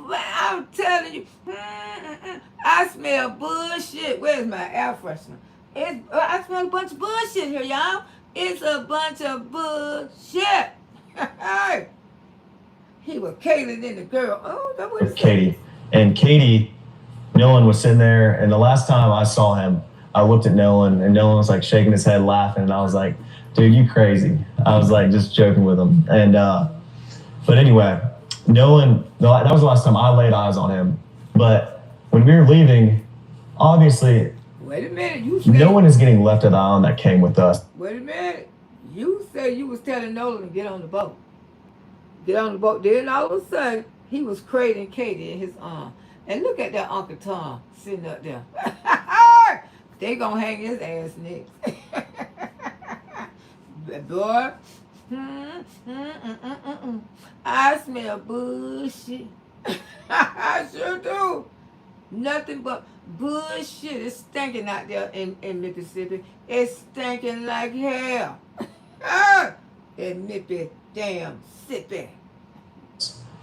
I'm telling you, I smell bullshit. Where's my air freshener? I smell a bunch of bullshit here, y'all. It's a bunch of bullshit. He was Katie in the girl. Oh, that was
Katie. And Katie, Nolan was sitting there, and the last time I saw him, I looked at Nolan, and Nolan was like shaking his head, laughing, and I was like, dude, you crazy. I was like just joking with him. And but anyway, Nolan, that was the last time I laid eyes on him. But when we were leaving, obviously,
wait a minute,
no one is getting left at the island that came with us.
Wait a minute. You said you was telling Nolan to get on the boat. Get on the boat. Then all of a sudden, he was cradling Katie in his arm. And look at that Uncle Tom sitting up there. They gonna hang his ass next. Boy, I smell bullshit. I sure do. Nothing but bullshit. It's stinking out there in Mississippi. It's stinking like hell. In Mississippi, damn sippy.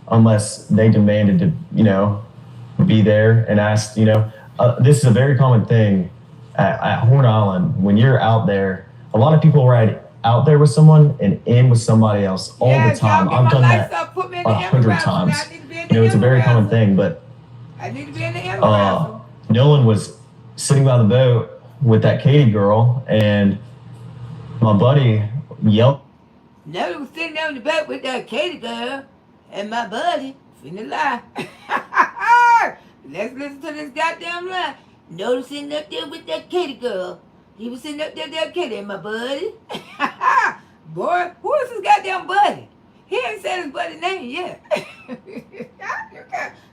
Unless they demanded to, be there and asked, this is a very common thing at Horn Island. When you're out there, a lot of people ride out there with someone and in with somebody else all the time. I've done that 100 times. It's a very common thing, but
I need to be in the
Nolan was sitting by the boat with that Katie girl, and my buddy yelled.
Nolan was sitting there on the boat with that Katie girl, and my buddy finna lie. Let's listen to this goddamn lie. Nolan sitting up there with that Katie girl. He was sitting up there with that Katie, and my buddy. Boy, who is this goddamn buddy? He ain't said his buddy's name yet.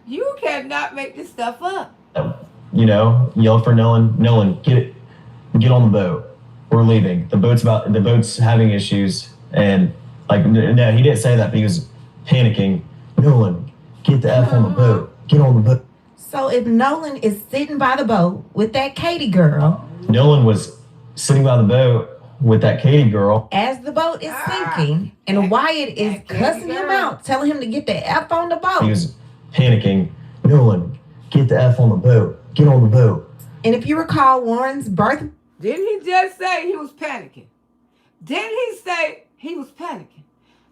You cannot make this stuff up.
Yelled for Nolan. Nolan, get on the boat. We're leaving. The boat's having issues, and no, he didn't say that, but he was panicking. Nolan, get the F on the boat. Get on the boat.
So if Nolan is sitting by the boat with that Katie girl.
Nolan was sitting by the boat with that Katie girl.
As the boat is sinking, and Wyatt is cussing him out, telling him to get the F on the boat.
He was panicking. Nolan, get the F on the boat. Get on the boat.
And if you recall Warren's birth.
Didn't he just say he was panicking? Didn't he say he was panicking?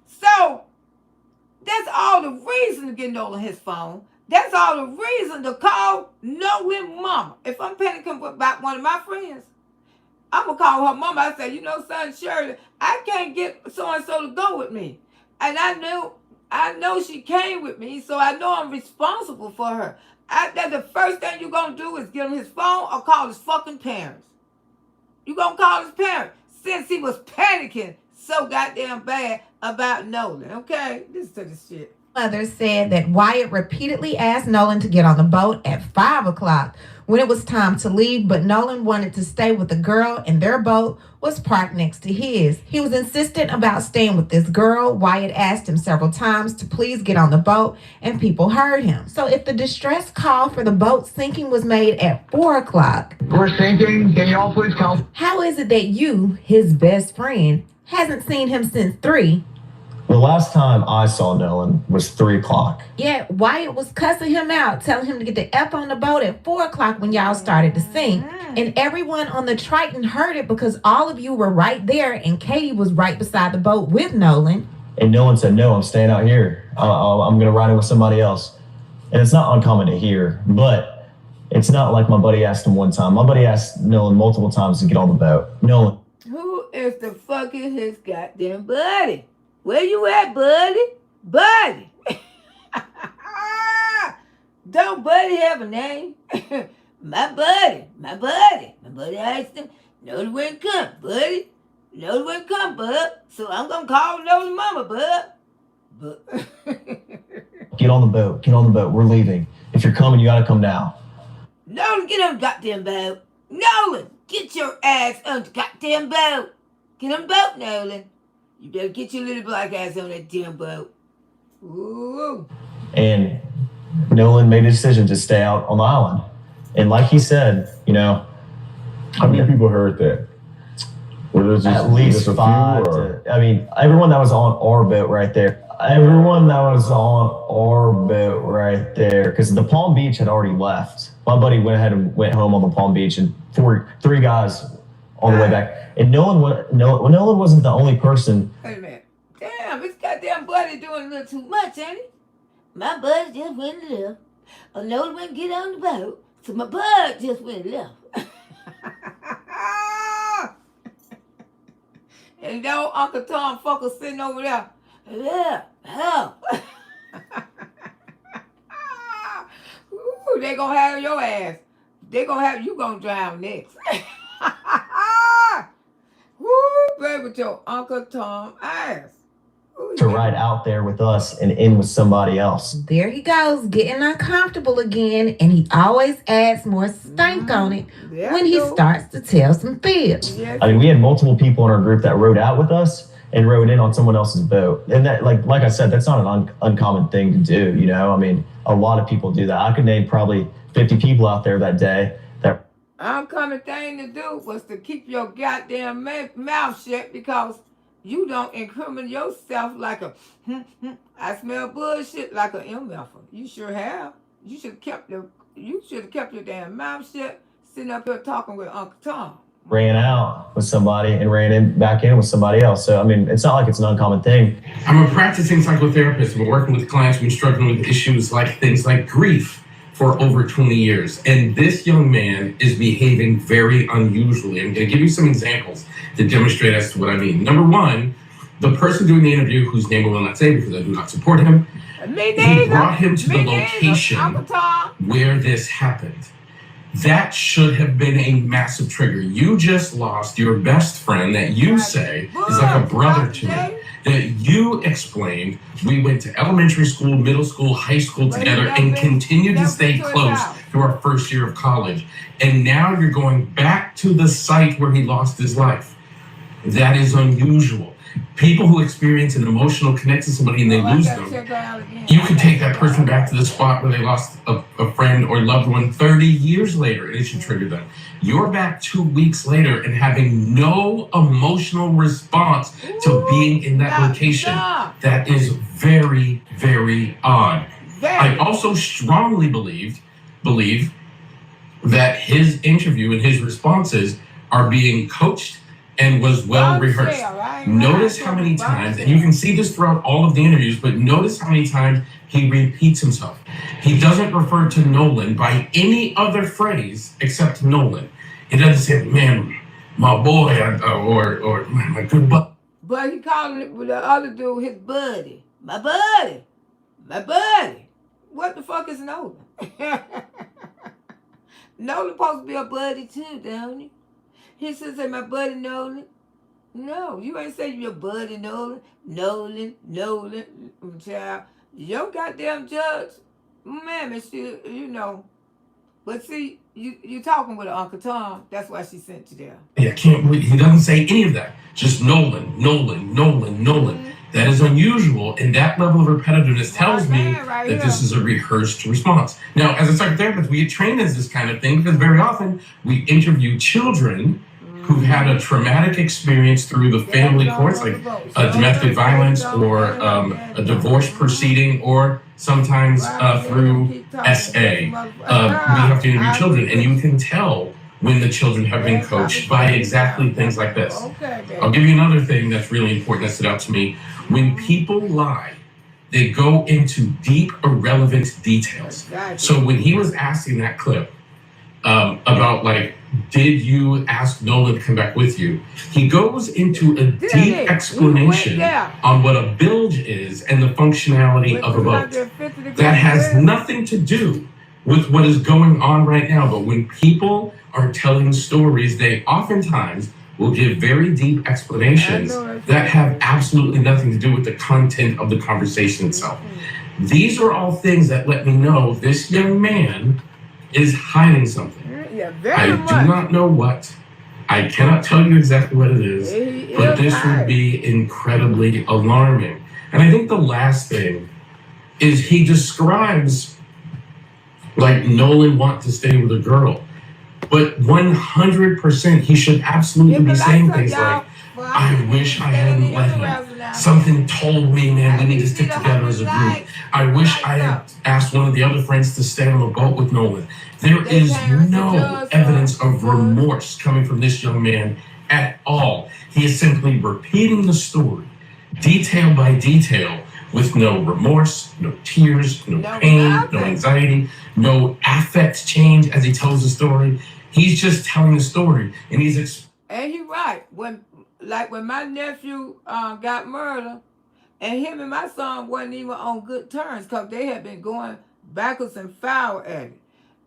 So, that's all the reason to get Nolan his phone. That's all the reason to call Nolan mama. If I'm panicking about one of my friends, I'm going to call her mama. I say, son, Shirley, I can't get so-and-so to go with me. And I know she came with me, so I know I'm responsible for her. That's the first thing you're going to do is give him his phone or call his fucking parents. You're going to call his parents since he was panicking so goddamn bad about Nolan. Okay? Listen to this shit.
Mother said that Wyatt repeatedly asked Nolan to get on the boat at 5 o'clock when it was time to leave, but Nolan wanted to stay with the girl and their boat was parked next to his. He was insistent about staying with this girl. Wyatt asked him several times to please get on the boat, and people heard him. So if the distress call for the boat sinking was made at 4 o'clock.
We're sinking. Can you all please come?
How is it that you, his best friend, hasn't seen him since 3?
The last time I saw Nolan was 3 o'clock.
Yet Wyatt was cussing him out, telling him to get the F on the boat at 4 o'clock when y'all started to sink. And everyone on the Triton heard it because all of you were right there and Katie was right beside the boat with Nolan.
And Nolan said, no, I'm staying out here. I'm going to ride in with somebody else. And it's not uncommon to hear, but it's not like my buddy asked him one time. My buddy asked Nolan multiple times to get on the boat. Nolan.
Who is the fucking his goddamn buddy? Where you at, buddy?
Buddy. Don't Buddy have a name? My buddy asked him, Nolan wouldn't come, buddy. Nolan wouldn't come, bub. So I'm gonna call Nolan's mama, bub.
Get on the boat. Get on the boat. We're leaving. If you're coming, you gotta come now.
Nolan, get on the goddamn boat. Nolan, get your ass on the goddamn boat. Get on the boat, Nolan. You better get your little black ass on that damn boat. Ooh.
And Nolan made a decision to stay out on the island. And like he said, you know,
how many people heard that?
At least 5. I mean, everyone that was on our boat right there. Everyone that was on our boat right there, because the Palm Beach had already left. My buddy went ahead and went home on the Palm Beach, and 3 guys on the way back. And Nolan wasn't the only person.
Wait a minute. Damn, this goddamn buddy doing a little too much, ain't he? My buddy just went and left. Nolan wouldn't get on the boat, so my bud just went and left. And no Uncle Tom fucker sitting over there. Yeah, help. Ooh, they gonna have your ass. They gonna have you gonna drown next. Woo, baby, with your Uncle Tom ass. Ooh,
To ride out there with us and in with somebody else.
There he goes, getting uncomfortable again, and he always adds more stank on it when he starts to tell some fibs.
I mean, we had multiple people in our group that rode out with us and rode in on someone else's boat. And that, like I said, that's not an uncommon thing to do, you know? I mean, a lot of people do that. I could name probably 50 people out there that day that...
Uncommon thing to do was to keep your goddamn mouth shut because you don't incriminate yourself like a, I smell bullshit like an MFer. You sure have. You should have kept your damn mouth shut, sitting up here talking with Uncle Tom.
ran out with somebody and ran back in with somebody else. So, I mean, it's not like it's an uncommon thing.
I'm a practicing psychotherapist. I've been working with clients who've been struggling with issues like things like grief for over 20 years. And this young man is behaving very unusually. I'm going to give you some examples to demonstrate as to what I mean. Number one, the person doing the interview, whose name I will not say because I do not support him, he brought him to the location where this happened. That should have been a massive trigger. You just lost your best friend that you say is like a brother to me. That you explained we went to elementary school, middle school, high school together and continued to stay close through our first year of college. And now you're going back to the site where he lost his life. That is unusual. People who experience an emotional connect to somebody and they lose them, you could take that person back to the spot where they lost a friend or loved one 30 years later and it should trigger them. You're back 2 weeks later and having no emotional response to being in that location. That is very, very odd. I also strongly believe that his interview and his responses are being coached and was well rehearsed. Notice how many times, and you can see this throughout all of the interviews, but notice how many times he repeats himself. He doesn't refer to Nolan by any other phrase except Nolan. He doesn't say, man, my boy, or my good buddy.
But he calling it with the other dude his buddy. My buddy. My buddy. What the fuck is Nolan? Nolan supposed to be a buddy too, don't he? He should say, my buddy Nolan. No, you ain't say your buddy Nolan. Nolan, child. Your goddamn judge, man, you know. But see, you talking with Uncle Tom. That's why she sent you there.
I can't believe he doesn't say any of that. Just Nolan. That is unusual, and that level of repetitiveness tells me that this is a rehearsed response. Now, as a psychotherapist, we get trained as this kind of thing because very often we interview children who've had a traumatic experience through the family courts, like domestic violence or a divorce proceeding, or sometimes through SA. We have to interview children, and you can tell when the children have been coached by exactly things like this. I'll give you another thing that's really important that stood out to me. When people lie, they go into deep, irrelevant details. So when he was asking that clip about like did you ask Nolan to come back with you? He goes into a deep explanation on what a bilge is and the functionality of a boat. That has nothing to do with what is going on right now. But when people are telling stories, they oftentimes will give very deep explanations that have absolutely nothing to do with the content of the conversation itself. These are all things that let me know this young man is hiding something. I do not know what. I cannot tell you exactly what it is, but this would be incredibly alarming. And I think the last thing is he describes like Nolan wants to stay with a girl, but 100% he should absolutely be saying things like, I wish I hadn't let him. Something told me, man, we need to stick together as a group. I wish I had asked one of the other friends to stay on the boat with Nolan. There is no evidence of remorse coming from this young man at all. He is simply repeating the story, detail by detail, with no remorse, no tears, no pain, no anxiety, no affect change as he tells the story. He's just telling the story, and he's
and he right. When my nephew got murdered, and him and my son wasn't even on good terms because they had been going backwards and forward at it.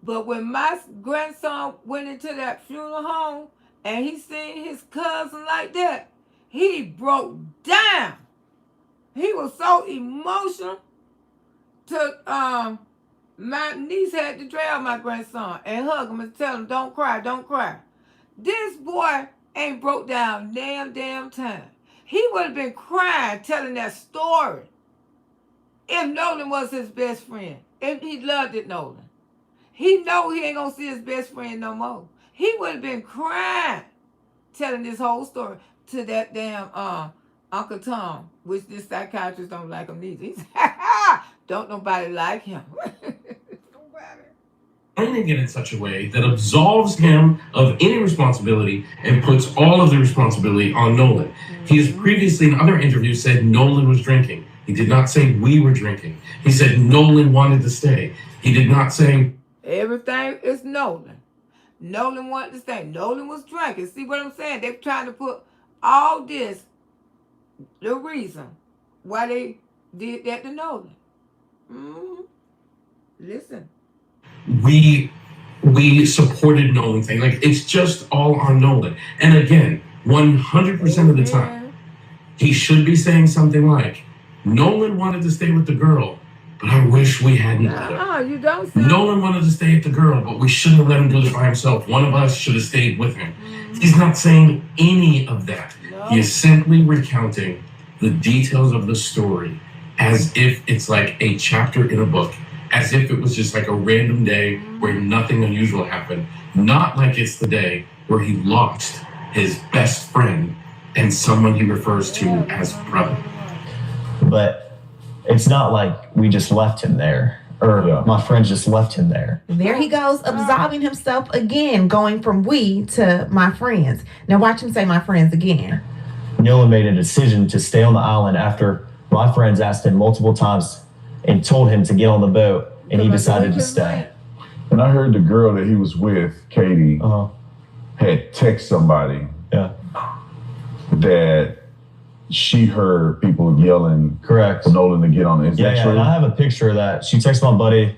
But when my grandson went into that funeral home and he seen his cousin like that, he broke down. He was so emotional. My niece had to drag my grandson and hug him and tell him, don't cry, don't cry. This boy ain't broke down damn time. He would have been crying telling that story if Nolan was his best friend, if he loved it, Nolan. He know he ain't gonna see his best friend no more. He would have been crying telling this whole story to that damn Uncle Tom, which this psychiatrist don't like him neither. He's don't nobody like him.
explaining it in such a way that absolves him of any responsibility and puts all of the responsibility on Nolan. He has previously in other interviews said Nolan was drinking. He did not say we were drinking. He said Nolan wanted to stay. He did not say
everything is Nolan. Nolan wanted to stay. Nolan was drinking. See what I'm saying? They're trying to put all this, the reason why they did that to Nolan. Listen.
We supported Nolan thing. Like, it's just all on Nolan. And again, 100% of the time, he should be saying something like, Nolan wanted to stay with the girl, but I wish we hadn't let him.
You don't say.
Nolan wanted to stay with the girl, but we shouldn't have let him do this by himself. One of us should have stayed with him. He's not saying any of that. No. He is simply recounting the details of the story as if it's like a chapter in a book, as if it was just like a random day where nothing unusual happened. Not like it's the day where he lost his best friend and someone he refers to as brother.
But it's not like we just left him there, or my friends just left him there.
There he goes, absolving himself again, going from we to my friends. Now watch him say my friends again.
Nolan made a decision to stay on the island after my friends asked him multiple times and told him to get on the boat, and he decided to stay.
And I heard the girl that he was with, Katie, had text somebody that she heard people yelling for Nolan to get on it. Is that true?
And I have a picture of that. She texted my buddy,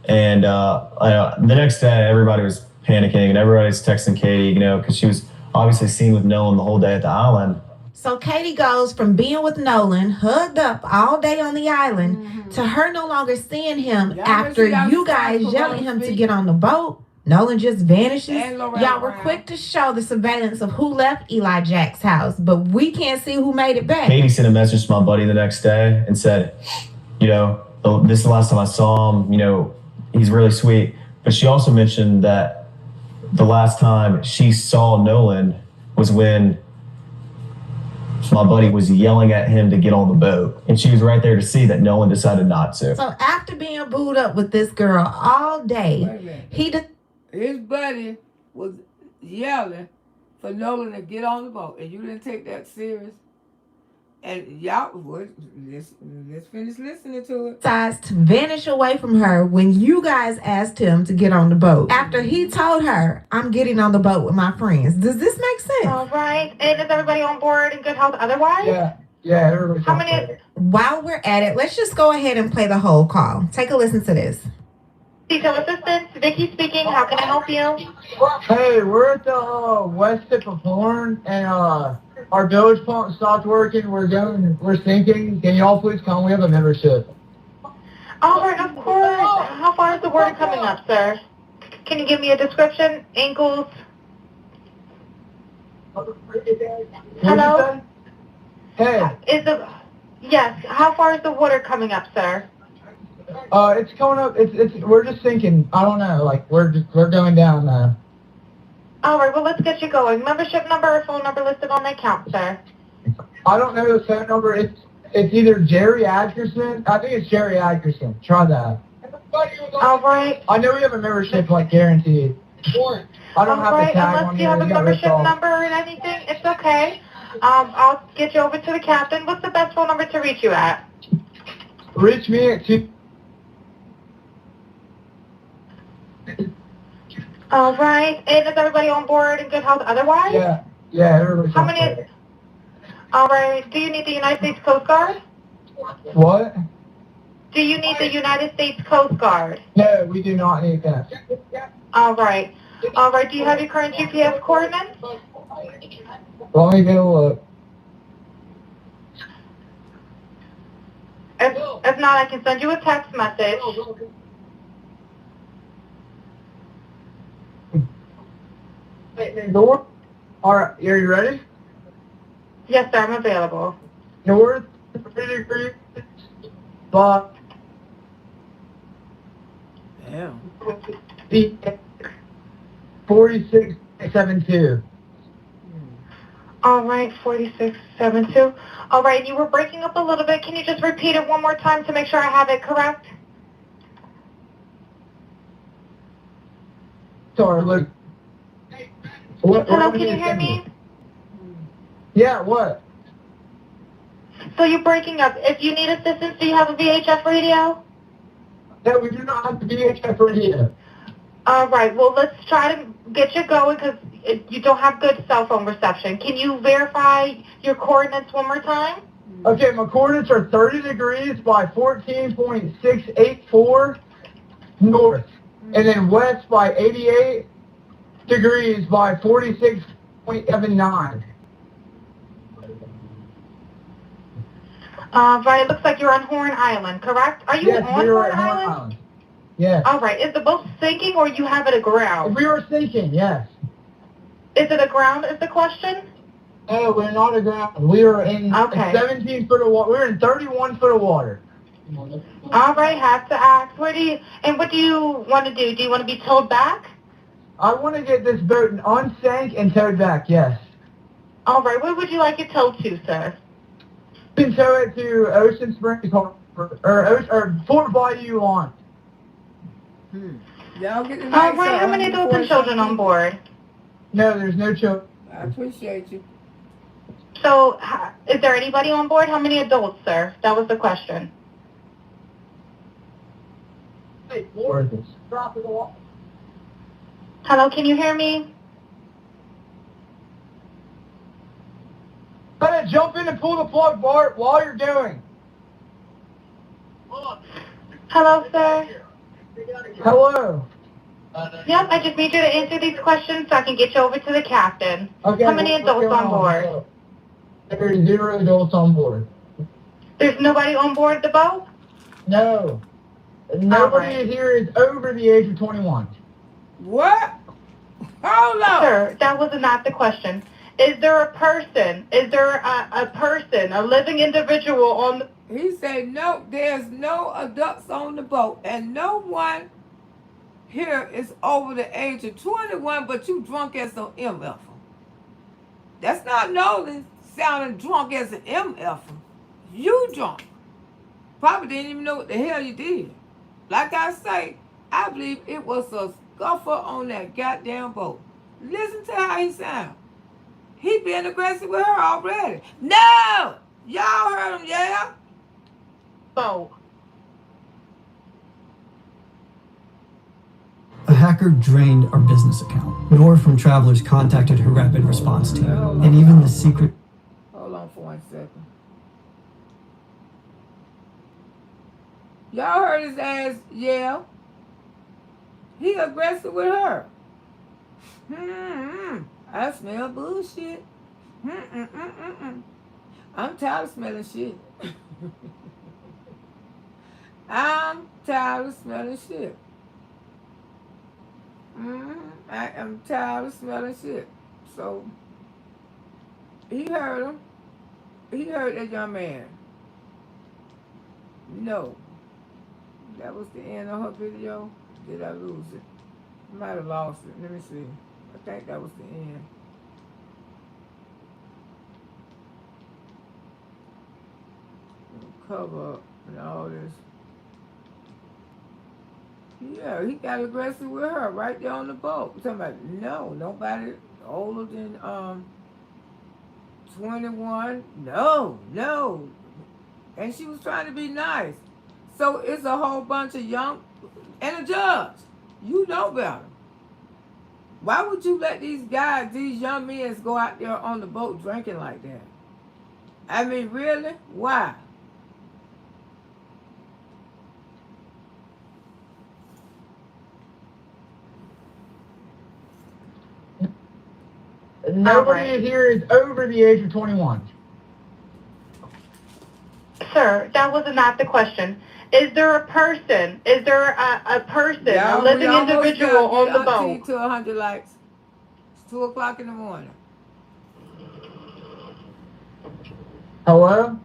and the next day everybody was panicking and everybody's texting Katie, because she was obviously seen with Nolan the whole day at the island.
So Katie goes from being with Nolan, hugged up all day on the island, to her no longer seeing him after you guys yelling him to get on the boat. Nolan just vanishes. Y'all were quick to show the surveillance of who left Eli Jack's house, but we can't see who made it back.
Katie sent a message to my buddy the next day and said, this is the last time I saw him, he's really sweet. But she also mentioned that the last time she saw Nolan was when my buddy was yelling at him to get on the boat, and she was right there to see that Nolan decided not to.
So after being booed up with this girl all day,
his buddy was yelling for Nolan to get on the boat, and you didn't take that serious. And y'all, let's finish listening to it.
Decides to vanish away from her when you guys asked him to get on the boat. After he told her, I'm getting on the boat with my friends. Does this make sense?
All right. And is everybody on board in good health otherwise?
Yeah, everybody's
How
on
many?
board.
While we're at it, let's just go ahead and play the whole call. Take a listen to this.
Detail assistance, Vicky speaking. How can I help you?
Hey, we're at the west tip of Horn, and our village pump stopped working. We're sinking. Can y'all please come? We have a membership.
All right, of course. How far is the water coming up, sir? Can you give me a description? Ankles? Hello?
Hey.
Yes. How far is the water coming up, sir?
It's coming up. We're just sinking. I don't know. Like we're going down now.
All right. Well, let's get you going. Membership number or phone number listed on the account, sir.
I don't know the phone number. It's either Jerry Atkerson. I think it's Jerry Atkerson. Try that.
All right.
I know we have a membership, like guaranteed. I don't have to tag
Unless
on
you have a
here.
membership number or anything, it's okay. I'll get you over to the captain. What's the best phone number to reach you at?
Reach me at 2.
All right. And is everybody on board in good health otherwise?
Yeah, everybody's
How
on
many?
board.
All right. Do you need the United States Coast Guard?
What?
Do you need the United States Coast Guard?
No, we do not need that.
All right. All right. Do you have your current GPS coordinates?
Let me get a look.
If not, I can send you a text message.
North. All right, are you ready?
Yes, sir. I'm available.
North 3 degrees, but
Yeah.
4672.
All right. 4672. All right. You were breaking up a little bit. Can you just repeat it one more time to make sure I have it correct?
Sorry, look.
Hello, can you hear me?
Yeah, what?
So you're breaking up. If you need assistance, do you have a VHF radio?
No, we do not have the VHF radio.
All right. Well, let's try to get you going because you don't have good cell phone reception. Can you verify your coordinates one more time?
Okay, my coordinates are 30 degrees by 14.684 north, and then west by 88 degrees by 46.79.
Right. It looks like you're on Horn Island, correct? Are you on Horn Island?
Yes.
All right. Is the boat sinking or you have it aground?
We are sinking, yes.
Is it aground is the question?
No, we're not aground. We are in 17 foot of water. We're in 31 foot of water.
All right. Have to ask. What do you want to do? Do you want to be towed back?
I want to get this boat unsank and towed back, yes.
All right. Where would you like it towed to, sir?
You can tow it to Ocean Springs or Fort Bayou launch.
Y'all get the
All right. How many adults and children on board?
No, there's no children.
I appreciate you.
So, is there anybody on board? How many adults, sir? That was the question. Hello, can you hear me?
Better jump in and pull the plug, Bart, while you're doing.
Hello, sir.
Hello.
Yep, I just need you to answer these questions so I can get you over to the captain.
Okay,
How many adults on board?
There's 0 adults on board.
There's nobody on board the boat?
No. Nobody here is over the age of 21.
What? Hold on.
Sir, that was not the question. Is there a person? Is there a person, a living individual on the...
He said, no, there's no adults on the boat, and no one here is over the age of 21, but you drunk as an MF. That's not Nolan sounding drunk as an MF. You drunk. Probably didn't even know what the hell you did. Like I say, I believe it was a scuffer on that goddamn boat. Listen to how he sounds. He being aggressive with her already. No! Y'all
boat.
A hacker drained our business account. Nor from Travelers contacted her rapid response team, and even the secret.
Hold on for 1 second. Y'all heard his ass yell. He aggressive with her. I smell bullshit. I'm tired of smelling shit. I'm tired of smelling shit. I am tired of smelling shit. So, he heard him. He heard that young man. No. That was the end of her video. Did I lose it? I might have lost it. Let me see. I think that was the end. Cover up and all this. Yeah, he got aggressive with her right there on the boat. I'm talking about, no, nobody older than 21. No. And she was trying to be nice. So it's a whole bunch of young, and a judge. You know better. Why would you let these guys, these young men, go out there on the boat drinking like that? I mean, really? Why?
Nobody here is over the age of 21.
Sir, that was not the question. Is there a person? Is there a person, a living individual on the boat?
To 100 likes. It's 2 o'clock in the morning.
Hello?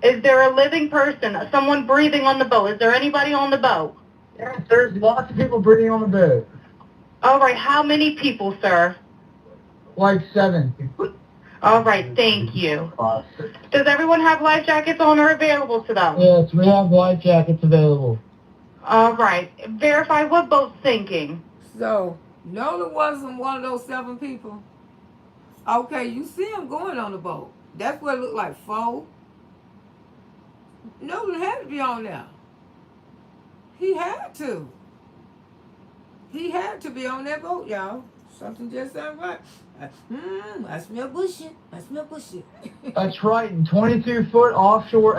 Is there a living person, someone breathing on the boat? Is there anybody on the boat?
Yes, there's lots of people breathing on the boat.
All right, how many people, sir?
Like 7.
All right, thank you. Does everyone have life jackets on or available to them?
Yes, we have life jackets available.
All right, verify what boat's sinking.
So, Nolan wasn't one of those 7 people. Okay, you see him going on the boat. That's what it looked like, 4. Nolan had to be on there. He had to. He had to be on that boat, y'all. Something just ain't right. I smell bullshit. I smell bullshit.
A Triton, 22-foot offshore,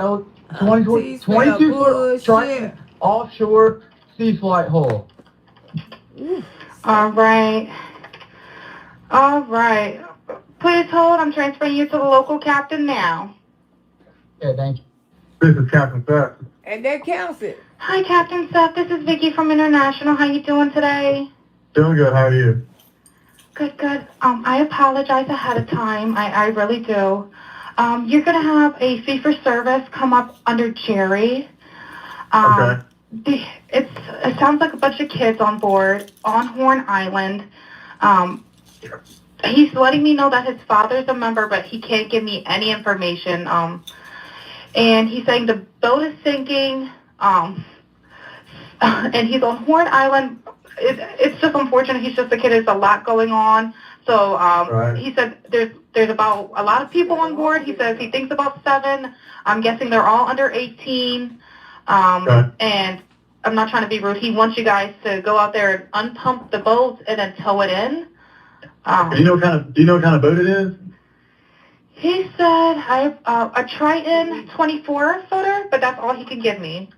22-foot Triton offshore sea flight hull.
All right. Please hold. I'm transferring you to the local captain now.
Yeah, thank you. This is Captain Seth.
And that counts it.
Hi, Captain Seth. This is Vicky from International. How you doing today?
Doing good. How are you?
Good. I apologize ahead of time. I really do. You're going to have a fee for service come up under Jerry.
Okay.
It sounds like a bunch of kids on board on Horn Island. He's letting me know that his father's a member, but he can't give me any information. And he's saying the boat is sinking. And he's on Horn Island. It's just unfortunate. He's just a kid. There's a lot going on. So He said there's about a lot of people on board. He says he thinks about 7. I'm guessing they're all under 18. And I'm not trying to be rude. He wants you guys to go out there and unpump the boat and then tow it in.
Do you know what kind of boat it is?
He said a Triton 24-footer, but that's all he can give me.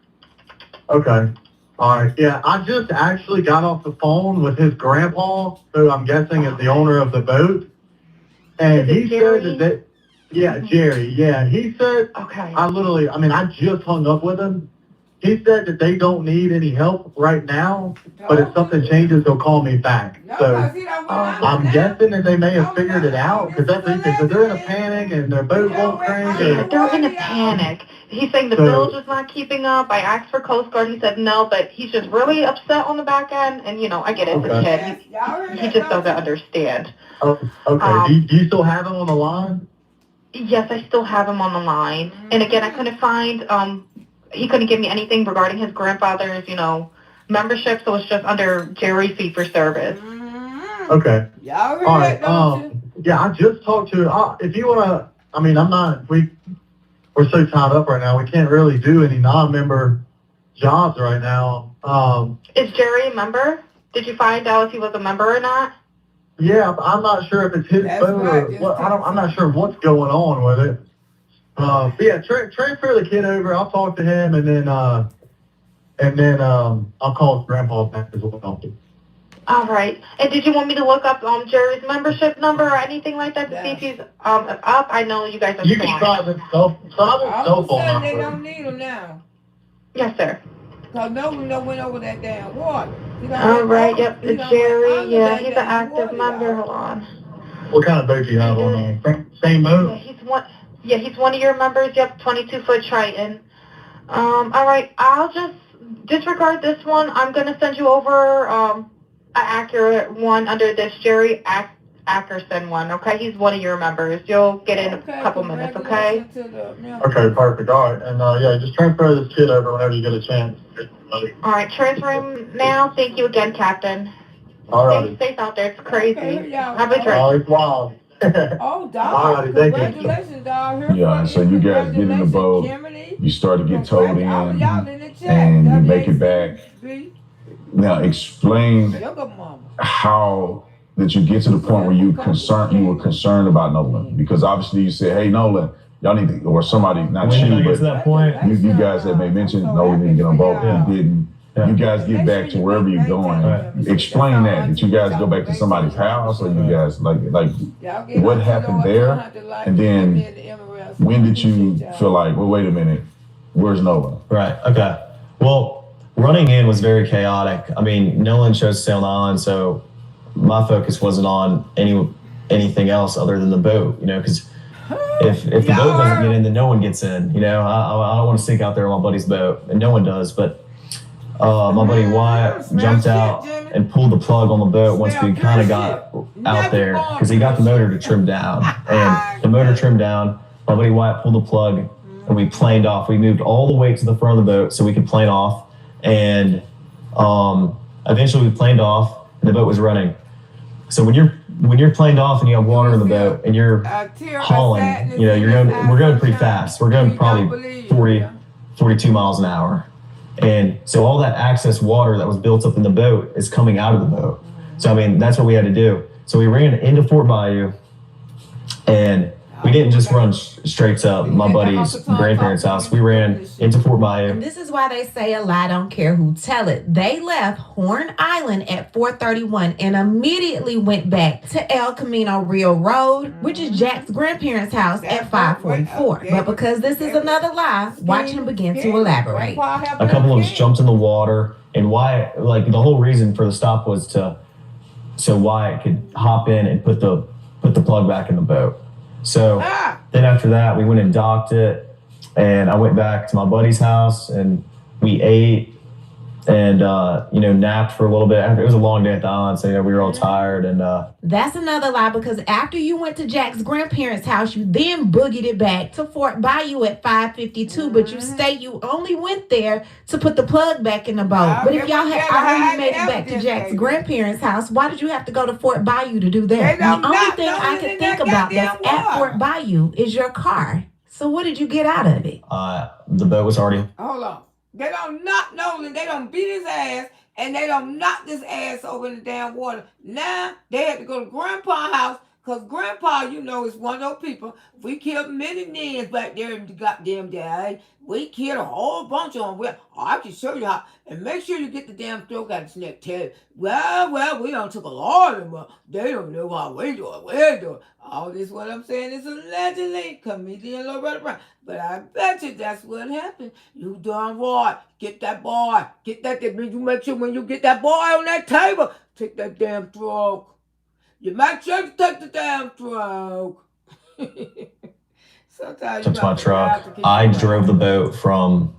Okay. All right. Yeah, I just actually got off the phone with his grandpa, who I'm guessing is the owner of the boat. And he said that, Jerry. Yeah, he said,
okay.
I just hung up with him. He said that they don't need any help right now, but if something changes, he'll call me back. So I'm guessing that they may have figured it out, because that's interesting. So they're in a panic and their boat won't crank.
They're in a panic. He's saying the bilge is not keeping up. I asked for Coast Guard. He said no, but he's just really upset on the back end. And, I get it. It's a kid. He just doesn't understand.
Oh, okay. Do you still have him on the line?
Yes, I still have him on the line. And again, I couldn't find, he couldn't give me anything regarding his grandfather's, membership. So it's just under Jerry fee for service.
Okay.
Y'all heard
all
that,
right. Yeah, I just talked to, if you want to, we're so tied up right now. We can't really do any non-member jobs right now.
Is Jerry a member? Did you find out if he was a member or not?
Yeah, I'm not sure if it's his boat or what. I'm not sure what's going on with it. But yeah, transfer the kid over. I'll talk to him, and then I'll call his grandpa back as well.
All right. And did you want me to look up Jerry's membership number or anything like that to see if he's up? I know you guys are
You can try his cell phone number.
They don't need him now.
Yes, sir.
Cause no one went over that damn water.
All right. Yep. Jerry. Yeah, he's an active member. Hold on.
What kind of boat do you have on there? Same boat?
Yeah, he's one of your members. Yep, 22-foot Triton. All right. I'll just disregard this one. I'm gonna send you over an accurate one under this Jerry Ackerson one. Okay, he's one of your members. You'll get in a couple minutes. Okay.
Okay, perfect. All right, and yeah, just transfer this kid over whenever you get a chance.
All right, transfer him now. Thank you again, Captain.
All right.
Stay safe out there. It's crazy.
Okay,
Have a drink.
Oh, it's wild.
Oh, dog. Congratulations, dog.
Yeah, and so you guys get in the boat, you start to get towed in, and you make it back. Now explain how did you get to the point where you were concerned about Nolan? Because obviously you said, hey, Nolan, y'all need to, or somebody, not
When
you,
did I get
but
to that point?
you guys had made mention Nolan didn't get on boat, he didn't. You guys get back to wherever you're going. Explain that. Did you guys go back to somebody's house, or you guys like what happened there? And then when did you feel like, well, wait a minute, where's Nolan?
Right. Okay. Well, running in was very chaotic. I mean, Nolan chose to stay on the island, so my focus wasn't on anything else other than the boat. You know, because if the boat doesn't get in, then no one gets in. You know, I don't want to sink out there on my buddy's boat, and no one does, but. My buddy Wyatt jumped out and pulled the plug on the boat once we kind of got out there because he got the motor to trim down. And the motor trimmed down. My buddy Wyatt pulled the plug and we planed off. We moved all the way to the front of the boat so we could plane off. And eventually we planed off and the boat was running. So when you're planed off and you have water in the boat and you're hauling, you know, we're going pretty fast. We're going probably 42 miles an hour. And so all that excess water that was built up in the boat is coming out of the boat. So, I mean, that's what we had to do. So we ran into Fort Bayou, and we didn't just run straight to my buddy's grandparents' house. We ran into Fort Bayou.
This is why they say a lie don't care who tell it. They left Horn Island at 4:31 and immediately went back to El Camino Rio Road, which is Jack's grandparents' house, at 5:44. But because this is another lie, watch him begin to elaborate.
A couple of us jumped in the water, and Wyatt, like the whole reason for the stop was so Wyatt could hop in and put the plug back in the boat. So then after that, we went and docked it, and I went back to my buddy's house, and we ate and, napped for a little bit. It was a long day at the island, so, we were all tired. And
that's another lie, because after you went to Jack's grandparents' house, you then boogied it back to Fort Bayou at 5:52, but you only went there to put the plug back in the boat. But if y'all had already made it back to Jack's grandparents' house, why did you have to go to Fort Bayou to do that? The only thing I can think about that's at Fort Bayou is your car. So what did you get out of it?
The boat was already...
Hold on. They don't knock Nolan, they don't beat his ass, and they don't knock this ass over in the damn water. Now, they had to go to Grandpa's house, because Grandpa, is one of those people. We killed many niggas back there in the goddamn day. We killed a whole bunch of them. Well, I can show you how. And make sure you get the damn throat out of the neck tail. Well, we done took a lot of them, but they don't know how we do it. We're doing all this, what I'm saying, is allegedly comedian Loretta Brown. But I bet you that's what happened. You done what? Get that boy. Get that. That means you make sure when you get that boy on that table, take that damn throat. You make sure you take the damn throat.
Took my truck. I drove the boat from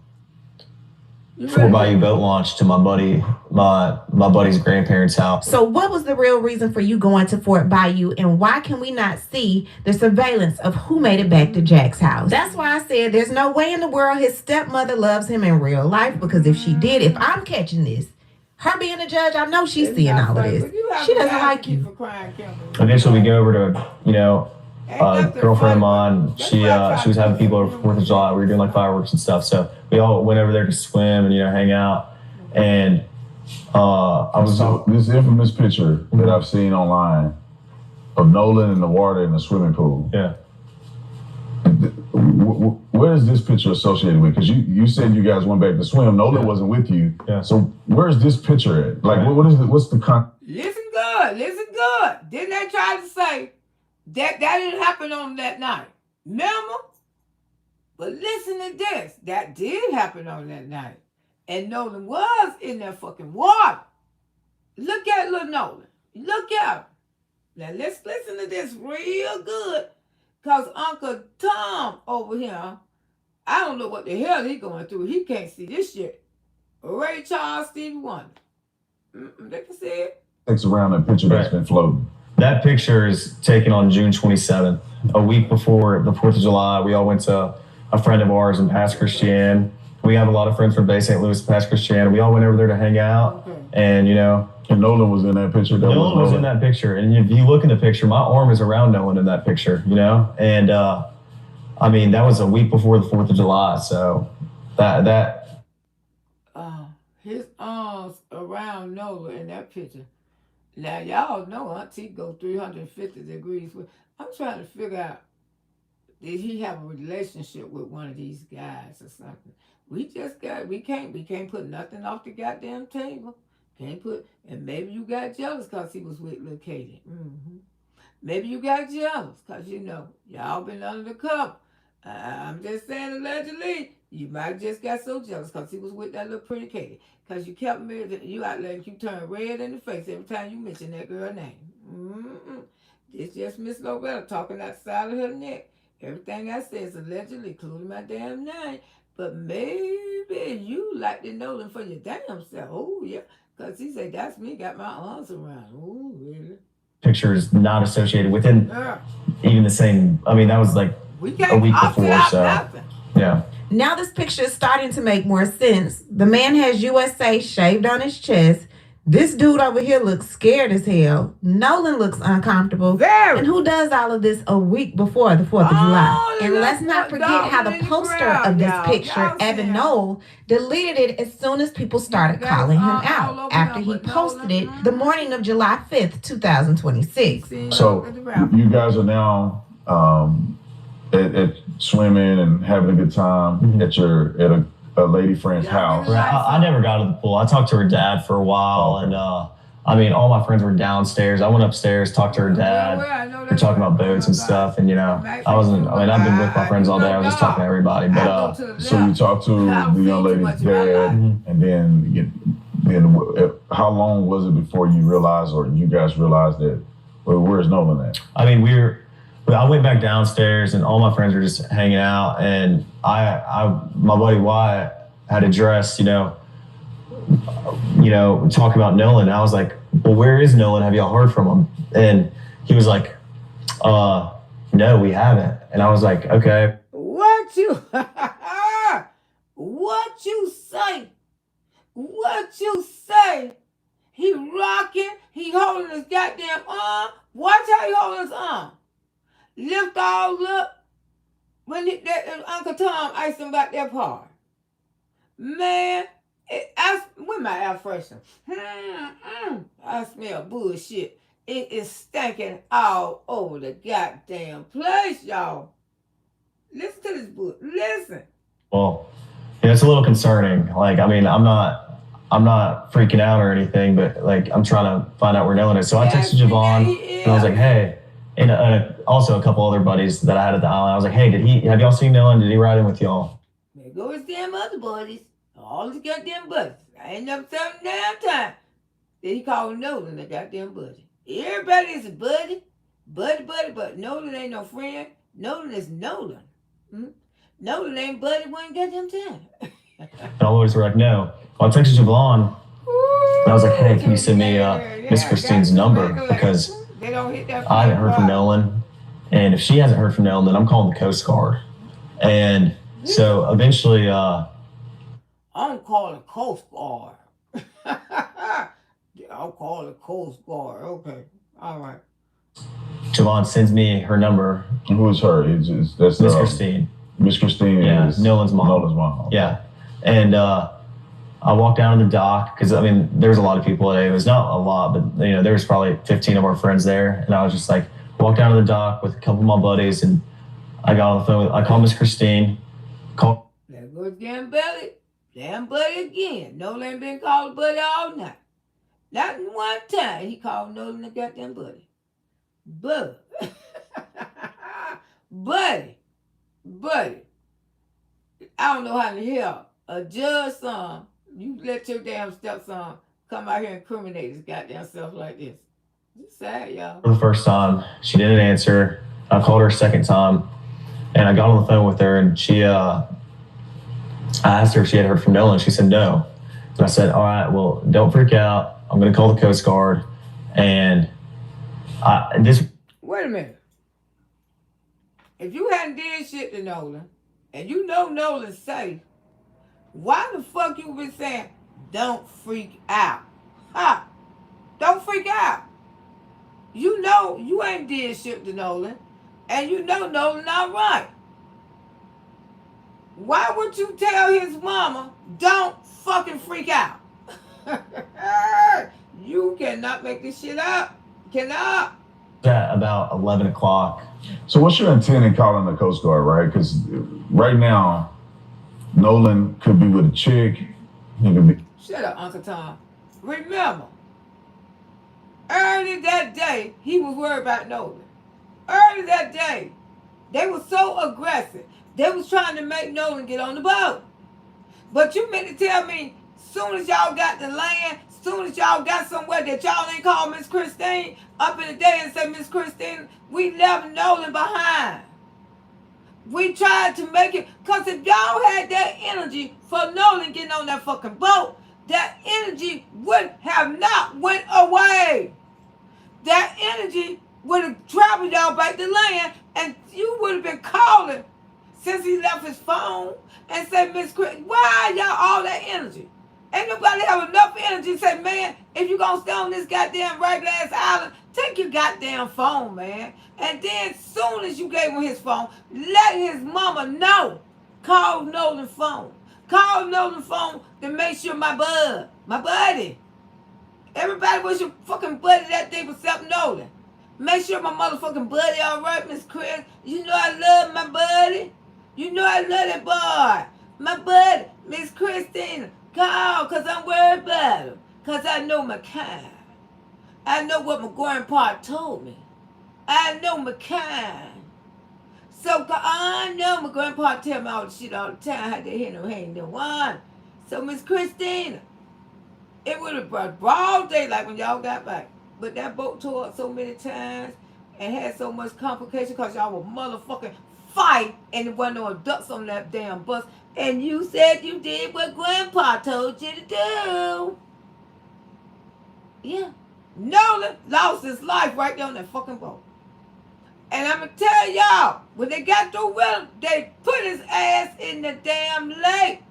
Fort Bayou boat launch to my buddy's grandparents' house.
So what was the real reason for you going to Fort Bayou, and why can we not see the surveillance of who made it back to Jack's house? That's why I said there's no way in the world his stepmother loves him in real life, because if she did, if I'm catching this, her being a judge, I know she's seeing all of this. She doesn't like you.
Eventually we go over to, girlfriend of mine, she was having people over 4th of July. We were doing like fireworks and stuff. So we all went over there to swim and, hang out. And
this infamous picture that I've seen online of Nolan in the water in the swimming pool.
Yeah.
Where is this picture associated with? Because you said you guys went back to swim. Nolan wasn't with you.
Yeah.
So where's this picture at? Like, what's the
Listen good. Didn't they try to say that didn't happen on that night? Remember? But listen to this. That did happen on that night. And Nolan was in that fucking water. Look at little Nolan. Look at him. Now let's listen to this real good. Because Uncle Tom over here, I don't know what the hell he going through. He can't see this shit. Ray Charles, Stevie Wonder. They can see it.
It's around that picture that's been floating.
That picture is taken on June 27th, a week before the 4th of July. We all went to a friend of ours in Pass Christian. We have a lot of friends from Bay St. Louis, Pass Christian. We all went over there to hang out. Okay. And,
And Nolan was in that picture.
Nolan was in that picture. And if you look in the picture, my arm is around Nolan in that picture, And, that was a week before the 4th of July. So
his arms around Nolan in that picture. Now, y'all know Auntie go 350 degrees. I'm trying to figure out, did he have a relationship with one of these guys or something? We can't put nothing off the goddamn table. And maybe you got jealous because he was with Lil Katie. Maybe you got jealous because, y'all been under the cover. I'm just saying allegedly, you might just got so jealous because he was with that little pretty Katie. Because you kept you out there and you turn red in the face every time you mention that girl's name. It's just Miss Loretta talking outside of her neck. Everything I say is allegedly, including my damn name. But maybe you like to know them for your damn self. Oh, yeah. Because he said, that's me, got my arms around. Oh, really?
picture is not associated within even the same. That was like a week before. So, yeah.
Now this picture is starting to make more sense. The man has USA shaved on his chest. This dude over here looks scared as hell. Nolan looks uncomfortable. And who does all of this a week before the 4th of July? And let's not forget how the poster of this picture, Evan Knoll, deleted it as soon as people started calling him out after he posted it the morning of July 5th, 2026.
So you guys are now at swimming and having a good time at a lady friend's house.
I never got to the pool. I talked to her dad for a while, and all my friends were downstairs. I went upstairs, talked to her dad. We're talking about boats and stuff, and I've been with my friends all day. I was just talking to everybody. But
so you talked to the young lady's dad, and then how long was it before you realized, or you guys realized that? Well, where's Nolan at?
I went back downstairs and all my friends were just hanging out, and my buddy Wyatt had addressed, talking about Nolan. And I was like, well, where is Nolan? Have y'all heard from him? And he was like, no, we haven't. And I was like, okay.
What you say? He rocking, he holding his goddamn arm. Watch how he holding his arm. Lift all up when Uncle Tom asked him about that part. Man, with my air freshener. I smell bullshit. It is stinking all over the goddamn place, y'all. Listen to this book. Listen.
Well, it's a little concerning. I'm not freaking out or anything, but I'm trying to find out where Nolan is. So I texted Javon and I was like, hey. And also a couple other buddies that I had at the island. I was like, hey, have y'all seen Nolan? Did he ride in with y'all?
There go his damn other buddies. All his goddamn buddies. I ain't never told him damn time that he called Nolan a goddamn buddy. Everybody is a buddy. Buddy, but Nolan ain't no friend. Nolan is Nolan. Nolan ain't buddy one goddamn time.
And always were like, no. Well, I texted Javon. And I was like, hey, can you send me Miss Christine's number? Because I haven't heard from Nolan, and if she hasn't heard from Nolan, then I'm calling the Coast Guard. And so eventually,
I'm calling Coast Guard. I'll call the Coast Guard. Okay, all right.
Javon sends me her number.
Who is her? That's
Miss Christine.
Miss Christine is
Nolan's mom.
Nolan's mom.
Yeah. And I walked down to the dock because, I mean, there was a lot of people today. It was not a lot, but, you know, there was probably 15 of our friends there. And I was just like, walked down to the dock with a couple of my buddies, and I got on the phone. I called Miss Christine.
There goes damn Buddy. Damn Buddy again. Nolan been called Buddy all night. Not in one time he called Nolan the goddamn Buddy. Buddy. Buddy. I don't know how the hell a judge son, you let your damn stepson come out here and incriminate his goddamn self like this. It's sad, y'all.
For the first time, she didn't answer. I called her a second time, and I got on the phone with her, and I asked her if she had heard from Nolan. She said no. And I said, all right, well, don't freak out. I'm going to call the Coast Guard. And
Wait a minute. If you hadn't did shit to Nolan, and you know Nolan's safe, why the fuck you been saying, don't freak out? Huh? Don't freak out. You know you ain't did shit to Nolan, and you know Nolan not right. Why would you tell his mama, don't fucking freak out? You cannot make this shit up. Cannot.
At about 11 o'clock.
So what's your intent in calling the Coast Guard, right? Because right now, Nolan could be with a chick. He could be.
Shut up, Uncle Tom. Remember, early that day, he was worried about Nolan. Early that day, they were so aggressive. They was trying to make Nolan get on the boat. But you meant to tell me, soon as y'all got the land, soon as y'all got somewhere that y'all ain't called Miss Christine up in the day and said, Miss Christine, we left Nolan behind. We tried to make it, because if y'all had that energy for Nolan getting on that fucking boat, that energy would have not went away. That energy would have traveled y'all back to land, and you would have been calling since he left his phone and said, Miss Chris, why y'all all that energy? Ain't nobody have enough energy to say, man, if you gonna stay on this goddamn regular ass island, take your goddamn phone, man. And then soon as you gave him his phone, let his mama know. Call Nolan's phone. Call Nolan's phone to make sure my buddy. Everybody was your fucking buddy that day except Nolan. Make sure my motherfucking buddy all right, Miss Chris. You know I love my buddy. You know I love that boy. My buddy, Miss Christina. Call, because I'm worried about him. Because I know my kind. I know what my grandpa told me. I know my kind. So I know my grandpa tell me all the shit all the time. How they hit him hang the one. So Miss Christina, it would have brought broad daylight when y'all got back. But that boat tore up so many times and had so much complication because y'all were motherfucking fight and there wasn't no adults on that damn bus. And you said you did what Grandpa told you to do. Yeah. Nolan lost his life right there on that fucking boat. And I'm going to tell y'all, when they got through with him, they put his ass in the damn lake.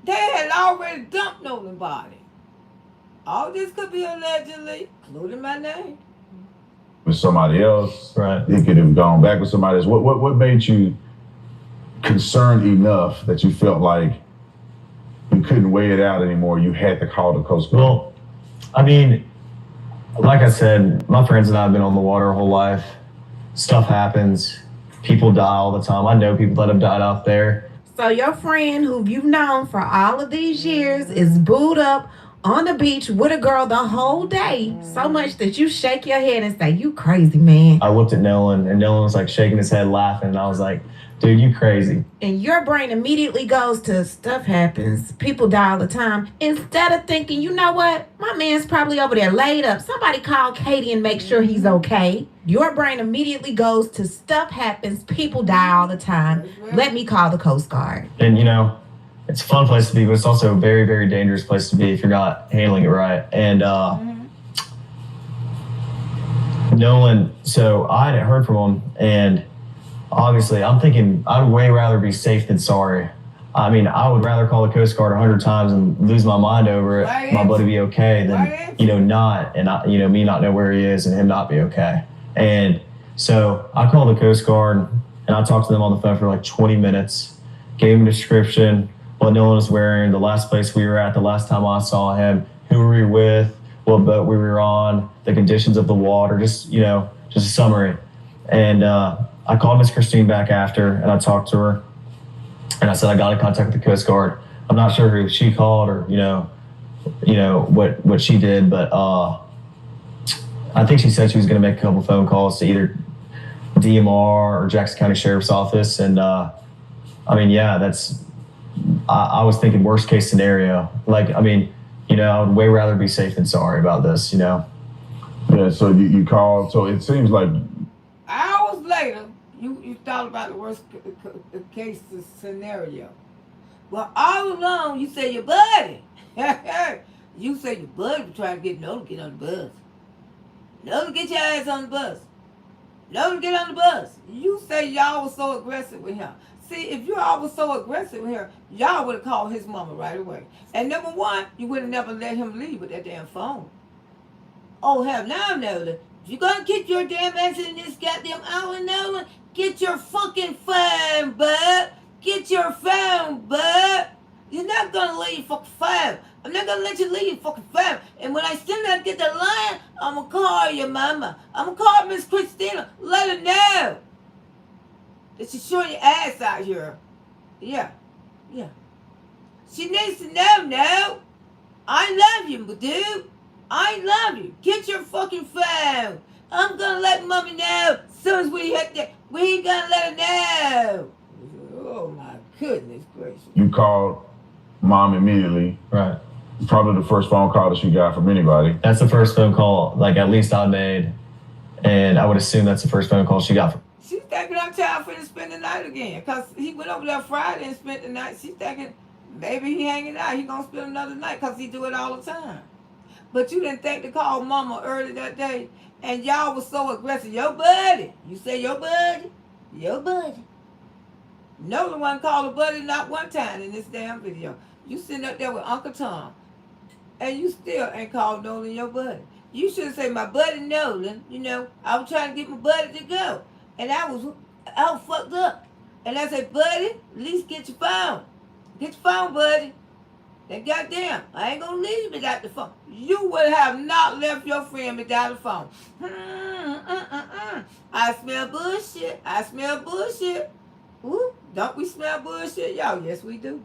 They had already dumped Nolan's body. All this could be allegedly, including my name.
With somebody else.
Right.
He could have gone back with somebody else. What made you concerned enough that you felt like you couldn't weigh it out anymore? You had to call the Coast Guard.
Well, I mean, like I said, my friends and I have been on the water our whole life. Stuff happens. People die all the time. I know people that have died out there.
So your friend who you've known for all of these years is booed up on the beach with a girl the whole day, so much that you shake your head and say, you crazy, man.
I looked at Nolan, and Nolan was like shaking his head laughing, and I was like, dude, you crazy.
And your brain immediately goes to stuff happens. People die all the time. Instead of thinking, you know what? My man's probably over there laid up. Somebody call Katie and make sure he's okay. Your brain immediately goes to stuff happens. People die all the time. Let me call the Coast Guard.
And, you know, it's a fun place to be, but it's also a very, very dangerous place to be if you're not handling it right. And Nolan, so I hadn't heard from him, and obviously I'm thinking I'd way rather be safe than sorry. I mean, I would rather call the Coast Guard 100 times and lose my mind over it, my buddy be okay, than, you know, not, and I, you know, me not know where he is and him not be okay. And so I called the Coast Guard and I talked to them on the phone for like 20 minutes, gave him a description, what Nolan was wearing, the last place we were at, the last time I saw him, who we were with, what boat we were on, the conditions of the water, just, you know, just a summary. And I called Miss Christine back after and I talked to her. And I said, I got in contact with the Coast Guard. I'm not sure who she called or, you know, what she did, but I think she said she was going to make a couple phone calls to either DMR or Jackson County Sheriff's Office. And I mean, yeah, I was thinking worst case scenario. Like, I mean, you know, I would way rather be safe than sorry about this, you know?
Yeah, so you called, so it seems like...
Hours later, you thought about the worst case scenario. Well, all along, you say your buddy. You say your buddy was trying to get Nolan to get on the bus. Nolan, get your ass on the bus. Nolan, get on the bus. You say y'all was so aggressive with him. See, if you all was so aggressive with him, y'all would have called his mama right away. And number one, you would have never let him leave with that damn phone. Oh, hell, now, Nolan, if you're going to get your damn ass in this goddamn hour, Nolan, get your fucking phone, bud. Get your phone, bud. You're not going to leave your fucking phone. I'm not going to let you leave your fucking phone. And when I still not get the line, I'm going to call your mama. I'm going to call Miss Christina. Let her know that she's showing your ass out here. Yeah. She needs to know, no. I love you, dude. I love you. Get your fucking phone. I'm gonna let mommy know as soon as we hit that. We ain't gonna let her know. Oh my goodness gracious.
You called mom immediately.
Right.
Probably the first phone call that she got from anybody.
That's the first phone call, like, at least I made. And I would assume that's the first phone call she got from.
She's thinking I'm trying for to spend the night again. Because he went over there Friday and spent the night. She's thinking maybe he hanging out. He gonna spend another night because he do it all the time. But you didn't think to call mama early that day. And y'all was so aggressive. Your buddy. You say your buddy? Your buddy. Nolan wasn't called a buddy not one time in this damn video. You sitting up there with Uncle Tom. And you still ain't called Nolan your buddy. You should say my buddy Nolan. You know, I was trying to get my buddy to go. And I was fucked up. And I said, buddy, at least get your phone. Get your phone, buddy. Then goddamn, I ain't gonna leave without the phone. You would have not left your friend without a phone. I smell bullshit. I smell bullshit. Ooh, don't we smell bullshit, y'all? Yes, we do.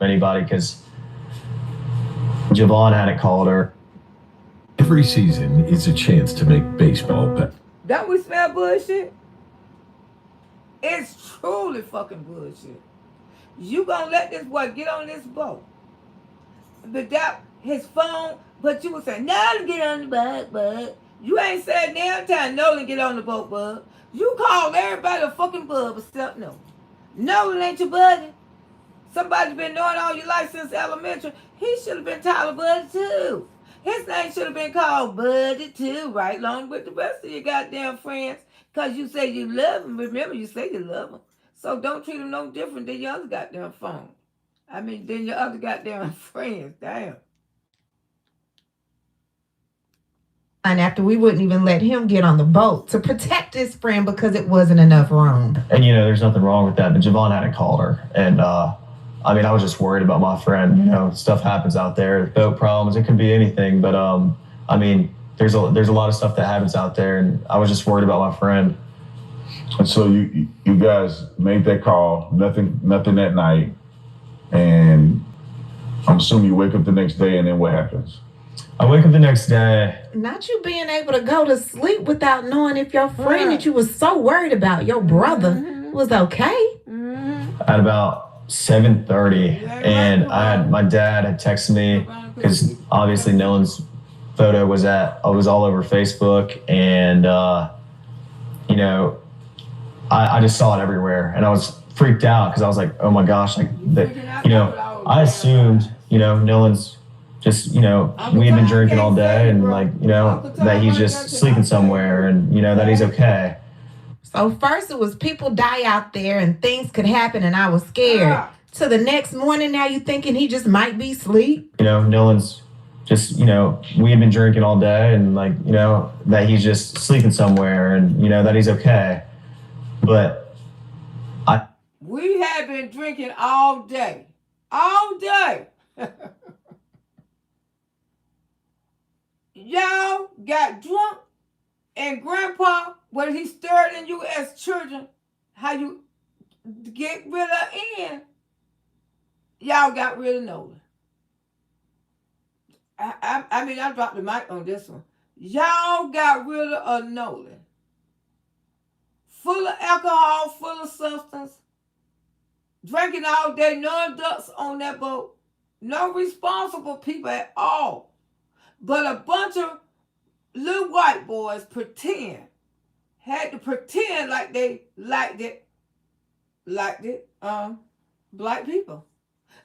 Anybody, because Javon hadn't called her.
Every season is a chance to make baseball better.
Don't we smell bullshit? It's truly fucking bullshit. You gonna let this boy get on this boat without his phone, but you would say, Nolan, get on the boat, bud. You ain't said damn time, Nolan, get on the boat, bud. You called everybody a fucking bud, but still no. Nolan ain't your buddy. Somebody's been knowing all your life since elementary. He should have been Tyler Buddy too. His name should have been called Buddy too, right along with the rest of your goddamn friends. Because you say you love him. Remember, you say you love him. So don't treat him no different than your other goddamn phone. I mean, than your other goddamn friends. Damn.
And after we wouldn't even let him get on the boat to protect his friend because it wasn't enough room.
And, you know, there's nothing wrong with that. But Javon hadn't called her. And, I mean, I was just worried about my friend. You know, stuff happens out there. Boat problems. It could be anything. But, I mean, there's a lot of stuff that happens out there. And I was just worried about my friend.
And so you guys made that call. Nothing that night. And I'm assuming you wake up the next day, and then what happens?
I wake up the next day.
Not you being able to go to sleep without knowing if your friend that you was so worried about, your brother, was okay.
At about 7:30, and my dad had texted me because obviously Nolan's photo was all over Facebook, and you know, I just saw it everywhere, and I was freaked out because I was like, oh my gosh, like you know, I assumed, you know, Nolan's just, you know, we had been drinking all day, and like, you know, that he's just sleeping somewhere, and you know that he's okay.
So first it was people die out there and things could happen, and I was scared. to the next morning. Now you thinking he just might be asleep?
You know, Nolan's just, you know, we had been drinking all day and like, you know, that he's just sleeping somewhere and, you know, that he's okay. But
we have been drinking all day. All day. Y'all got drunk and grandpa, when he stirred in you as children, how you get rid of Ian, y'all got rid of Nolan. I mean, I dropped the mic on this one. Y'all got rid of Nolan. Full of alcohol, full of substance. Drinking all day, no adults on that boat. No responsible people at all. But a bunch of little white boys had to pretend like they liked it, black people.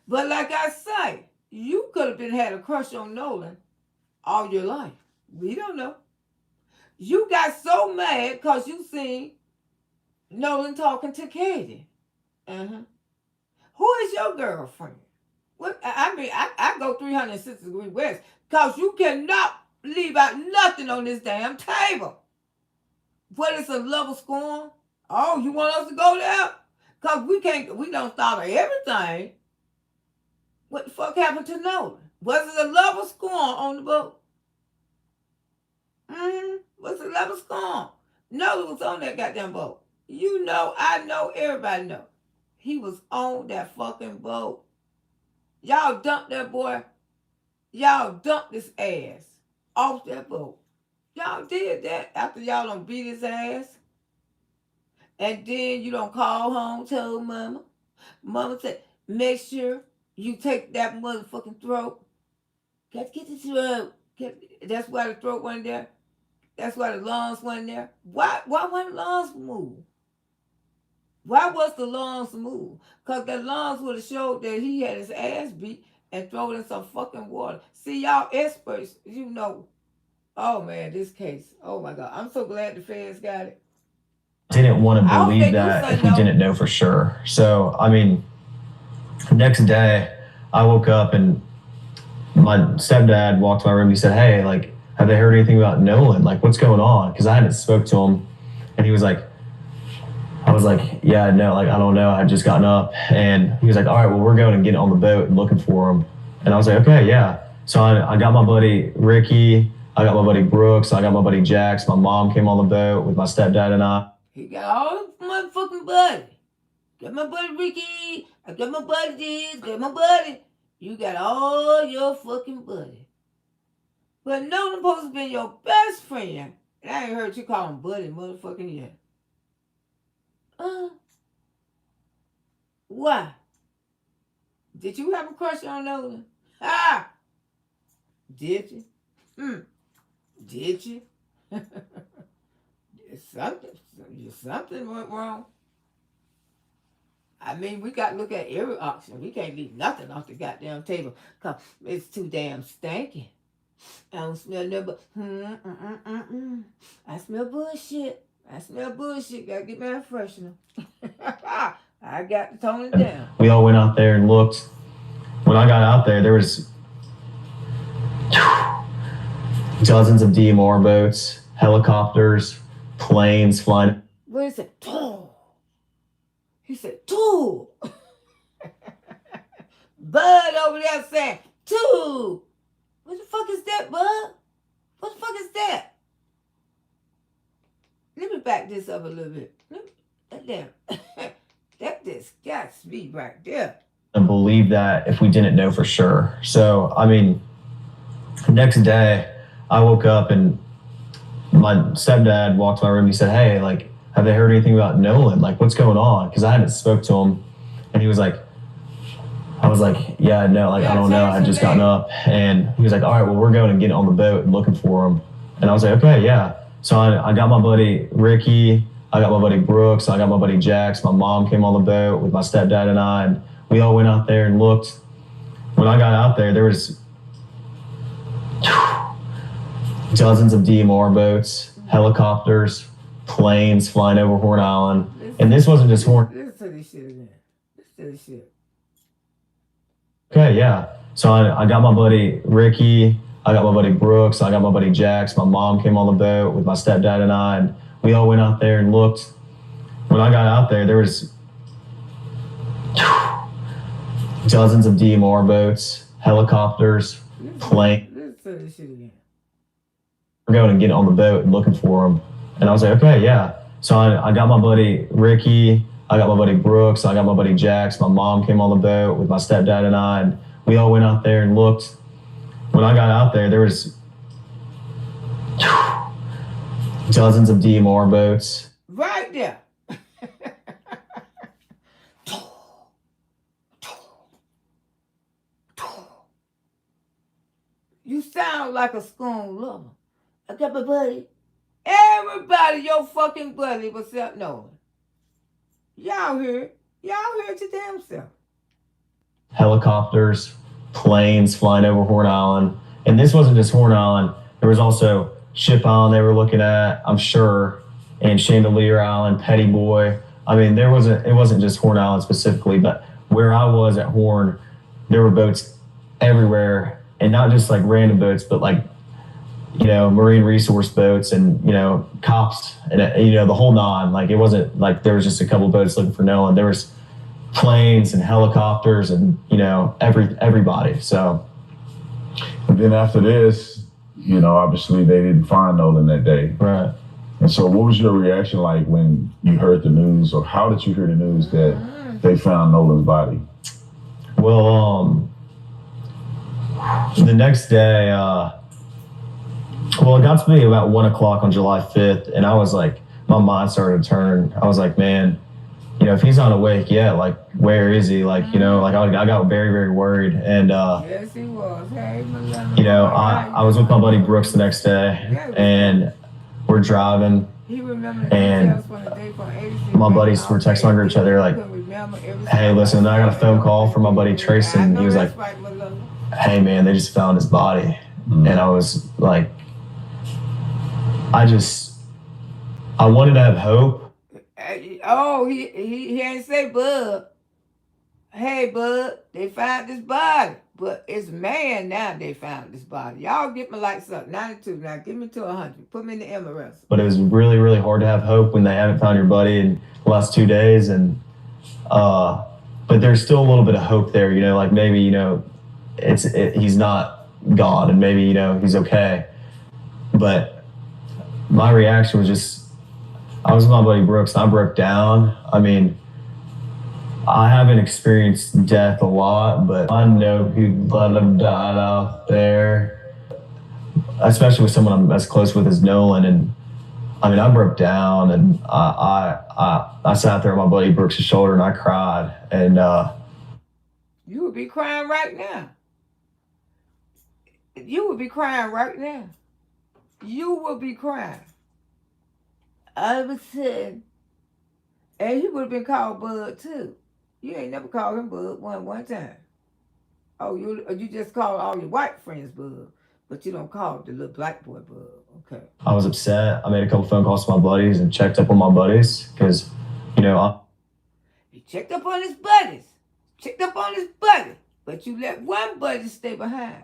But like I say, you could have been had a crush on Nolan all your life. We don't know. You got so mad because you seen Nolan talking to Katie. Who is your girlfriend? What I mean, I go 360 degrees west because you cannot leave out nothing on this damn table. What is a level scorn? Oh, you want us to go there? Because we don't start everything. What the fuck happened to Nolan? Was it a level scorn on the boat? What's a level scorn? Nolan was on that goddamn boat. You know, I know, everybody know. He was on that fucking boat. Y'all dumped that boy. Y'all dumped his ass off that boat. Y'all did that after y'all done beat his ass. And then you don't call home, tell mama. Mama said, make sure you take that motherfucking throat. Got to get the throat. That's why the throat wasn't there. That's why the lungs wasn't there. Why wasn't the lungs moved? Why was the lungs moved? Because the lungs would have showed that he had his ass beat and thrown in some fucking water. See, y'all experts, you know. Oh, man, this case. Oh, my God. I'm so glad the feds got it.
Didn't want to believe that if we didn't know for sure. So, I mean, the next day, I woke up and my stepdad walked to my room. He said, hey, like, have they heard anything about Nolan? Like, what's going on? Because I hadn't spoke to him. And he was like, I was like, yeah, no, like, I don't know. I had just gotten up. And he was like, all right, well, we're going and getting on the boat and looking for him. And I was like, okay, yeah. So I got my buddy Ricky. I got my buddy Brooks. I got my buddy Jax. My mom came on the boat with my stepdad and I.
He got all the motherfucking buddy. Got my buddy Ricky. I got my buddy this. Got my buddy. You got all your fucking buddy. But Nolan supposed to be your best friend. And I ain't heard you call him buddy motherfucking yet. Why? Did you have a crush on Nolan? Ah! Did you? Did you? Something went wrong. I mean, we got to look at every option. We can't leave nothing off the goddamn table because it's too damn stanky. I don't smell nothing but, I smell bullshit. Gotta get my air freshener. I got to tone it down.
We all went out there and looked. When I got out there was dozens of DMR boats, helicopters, planes flying.
What is it? Tool. He said, tool. Bud over there saying, tool. What the fuck is that, Bud? What the fuck is that? Let me back this up a little bit. That disgusts me right there.
I believe that if we didn't know for sure. So, I mean, the next day, I woke up and my stepdad walked to my room. He said, hey, like, have they heard anything about Nolan? Like, what's going on? Because I hadn't spoke to him. And he was like, I was like, yeah, no, like, I don't know. I had just gotten up. And he was like, all right, well, we're going and getting on the boat and looking for him. And I was like, okay, yeah. So I got my buddy Ricky, I got my buddy Brooks, I got my buddy Jax. My mom came on the boat with my stepdad and I, and we all went out there and looked. When I got out there was dozens of DMR boats, helicopters, planes flying over Horn Island. And this wasn't just Horn.
Listen to this shit again. Listen to this shit.
Okay, yeah. So I got my buddy Ricky, I got my buddy Brooks, I got my buddy Jax. My mom came on the boat with my stepdad and I, and we all went out there and looked. When I got out there was dozens of DMR boats, helicopters, planes.
Let's say this shit again.
We're going and getting on the boat and looking for them. And I was like, okay, yeah. So I got my buddy Ricky, I got my buddy Brooks, I got my buddy Jax. My mom came on the boat with my stepdad and I, and we all went out there and looked. When I got out there was dozens of DMR boats.
Right there. You sound like a school lover. I got my buddy. Everybody, your fucking buddy, except Nolan. Y'all heard. Y'all heard your damn self.
Helicopters, planes flying over Horn Island. And this wasn't just Horn Island. There was also Ship Island they were looking at, I'm sure, and Chandelier Island, Petty Boy. I mean, it wasn't just Horn Island specifically, but where I was at Horn, there were boats everywhere. And not just like random boats, but like, you know, marine resource boats and, you know, cops and, you know, the whole nine. Like, it wasn't like there was just a couple boats looking for Nolan. There was planes and helicopters and, you know, everybody. So.
And then after this, you know, obviously they didn't find Nolan that day.
Right.
And so what was your reaction like when you heard the news, or how did you hear the news that they found Nolan's body?
Well, the next day, well, it got to be about 1 o'clock on July 5th, and I was like, my mind started to turn. I was like, man, you know, if he's not awake yet, like, where is he? Like, you know, like I got very, very worried. And,
yes, he was. Hey,
you know, I was with my buddy Brooks the next day, and we're driving, and my buddies were texting under each other like, hey, listen, I got a phone call from my buddy Trace, and he was like, hey, man, they just found his body. And I was like, I wanted to have hope.
Oh, he ain't say, Bud. Hey, Bud, they found this body. But it's man now they found this body. Y'all get my lights up. 92 now. Give me to 100. Put me in the MLS.
But it was really, really hard to have hope when they haven't found your buddy in the last 2 days. And but there's still a little bit of hope there, you know, like maybe, you know, he's not gone and maybe, you know, he's okay. But my reaction was just, I was with my buddy Brooks and I broke down. I mean, I haven't experienced death a lot, but I know people that have died out there, especially with someone I'm as close with as Nolan. And I mean, I broke down and I sat there on my buddy Brooks' shoulder and I cried. And
you would be crying right now. You would be crying right now. You would be crying. All of a sudden, and he would have been called Bud too. You ain't never called him Bud one time. Oh, you just call all your white friends Bud, but you don't call the little black boy Bud. Okay.
I was upset. I made a couple phone calls to my buddies and checked up on my buddies because, you know,
He checked up on his buddies. Checked up on his buddy, but you let one buddy stay behind.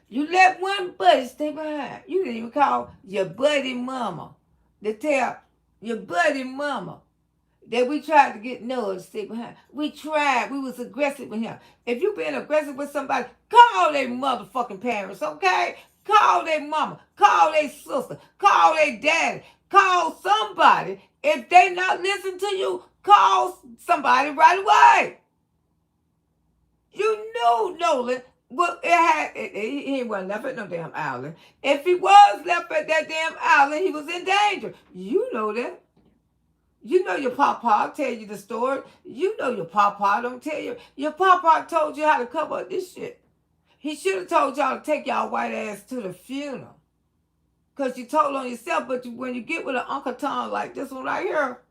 You let one buddy stay behind. You didn't even call your buddy mama to tell your buddy mama that we tried to get Noah to stay behind. We tried. We was aggressive with him. If you being aggressive with somebody, call their motherfucking parents, okay? Call their mama. Call their sister. Call their daddy. Call somebody. If they not listen to you, call somebody right away. You knew Nolan. Well, he wasn't left at no damn island. If he was left at that damn island, he was in danger. You know that. You know your papa tell you the story. You know your papa don't tell you. Your papa told you how to cover up this shit. He should have told y'all to take y'all white ass to the funeral. Because you told on yourself, but when you get with an Uncle Tom like this one right here,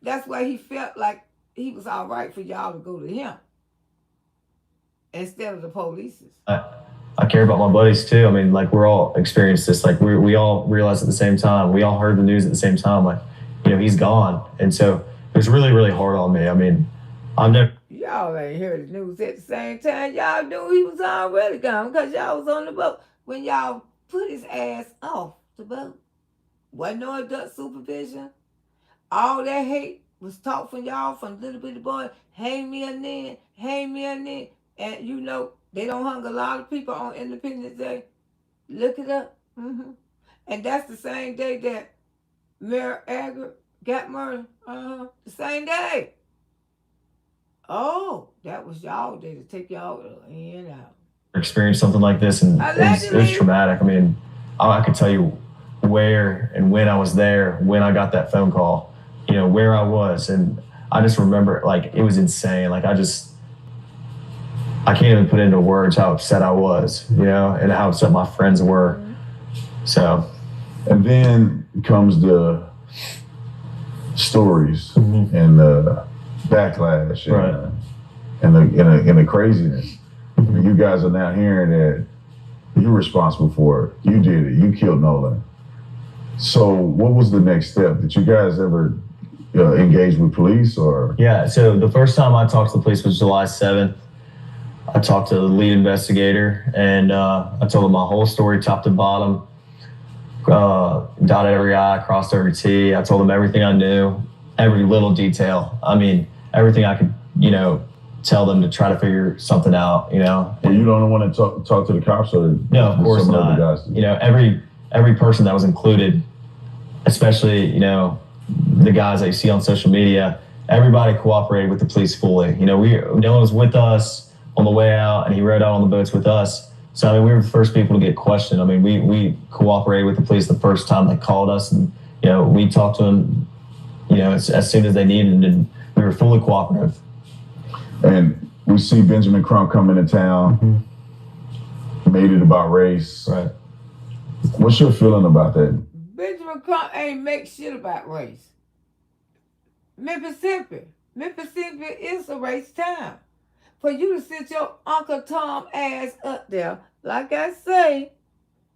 that's why he felt like he was all right for y'all to go to him instead of the police.
I care about my buddies too. I mean, like, we're all experienced this. Like, we all realized at the same time. We all heard the news at the same time. Like, you know, he's gone. And so it was really, really hard on me. I mean, I'm never.
Y'all ain't heard the news at the same time. Y'all knew he was already gone because y'all was on the boat when y'all put his ass off the boat. Wasn't no adult supervision. All that hate was taught from y'all, from little bitty boy. Hang me a nin, hang me a nin. And you know, they don't hung a lot of people on Independence Day. Look it up. And that's the same day that Mayor Agger got murdered. The same day. Oh, that was y'all day to take y'all in and out.
Experienced something like this, and it was traumatic. I mean, I could tell you where and when I was there, when I got that phone call, you know, where I was. And I just remember, like, it was insane. Like, I can't even put into words how upset I was, you know, and how upset my friends were. So.
And then comes the stories and the backlash and the craziness. You guys are now hearing that you're responsible for it. You did it. You killed Nolan. So what was the next step? Did you guys ever engage with police or?
Yeah, so the first time I talked to the police was July 7th. I talked to the lead investigator and I told him my whole story, top to bottom. Dotted every I, crossed every T. I told him everything I knew, every little detail. I mean, everything I could, you know, tell them to try to figure something out, you know.
Were you the only one to talk to the cops, or
no? Of course not. You know, every person that was included, especially, you know, the guys that you see on social media, everybody cooperated with the police fully. You know, Dylan was with us on the way out, and he rode out on the boats with us. So, I mean, we were the first people to get questioned. I mean, we cooperated with the police the first time they called us, and, you know, we talked to them, you know, as soon as they needed, and we were fully cooperative.
And we see Benjamin Crump come into town, made it about race.
Right.
What's your feeling about that?
Benjamin Crump ain't make shit about race. Mississippi is a race town. For you to sit your Uncle Tom ass up there, like I say,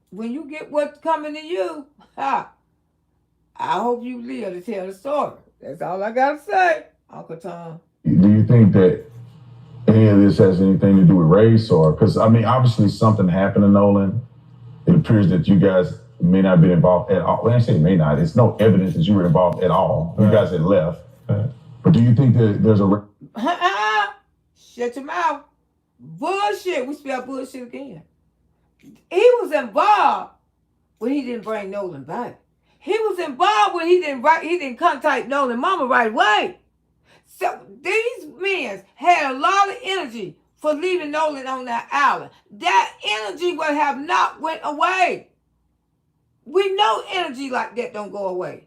when you get what's coming to you, I hope you live to tell the story. That's all I gotta say, Uncle Tom.
Do you think that any of this has anything to do with race, or, because, I mean, obviously something happened to Nolan. It appears that you guys may not have been involved at all. When I say may not, it's no evidence that you were involved at all. You guys had left. But do you think that there's a...
Shut your mouth. Bullshit. We spell bullshit again. He was involved when he didn't bring Nolan back. He was involved when he didn't contact Nolan mama right away. So these men had a lot of energy for leaving Nolan on that island. That energy would have not went away. We know energy like that don't go away.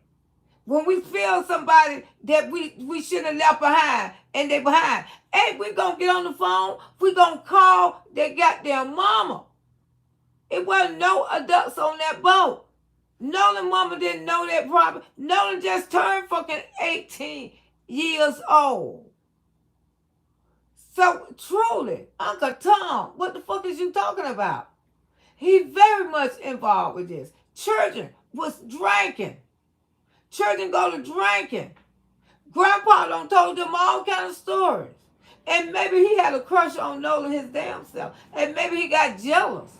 When we feel somebody that we should have left behind and they behind, hey, we gonna get on the phone, we gonna call their goddamn mama. It wasn't no adults on that boat. Nolan mama didn't know that problem. Nolan just turned fucking 18 years old. So truly, Uncle Tom, what the fuck is you talking about? He very much involved with this. Children was drinking. Children go to drinking. Grandpa done told them all kind of stories. And maybe he had a crush on Nolan his damn self. And maybe he got jealous.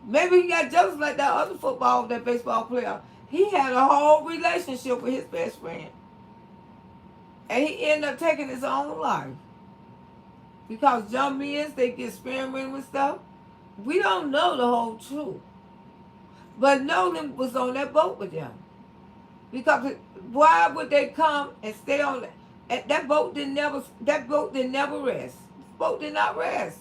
Maybe he got jealous like that other that baseball player. He had a whole relationship with his best friend. And he ended up taking his own life. Because young men, they get experimenting with stuff. We don't know the whole truth. But Nolan was on that boat with them. Because why would they come and stay on that? And that boat didn't never rest. That boat did not rest.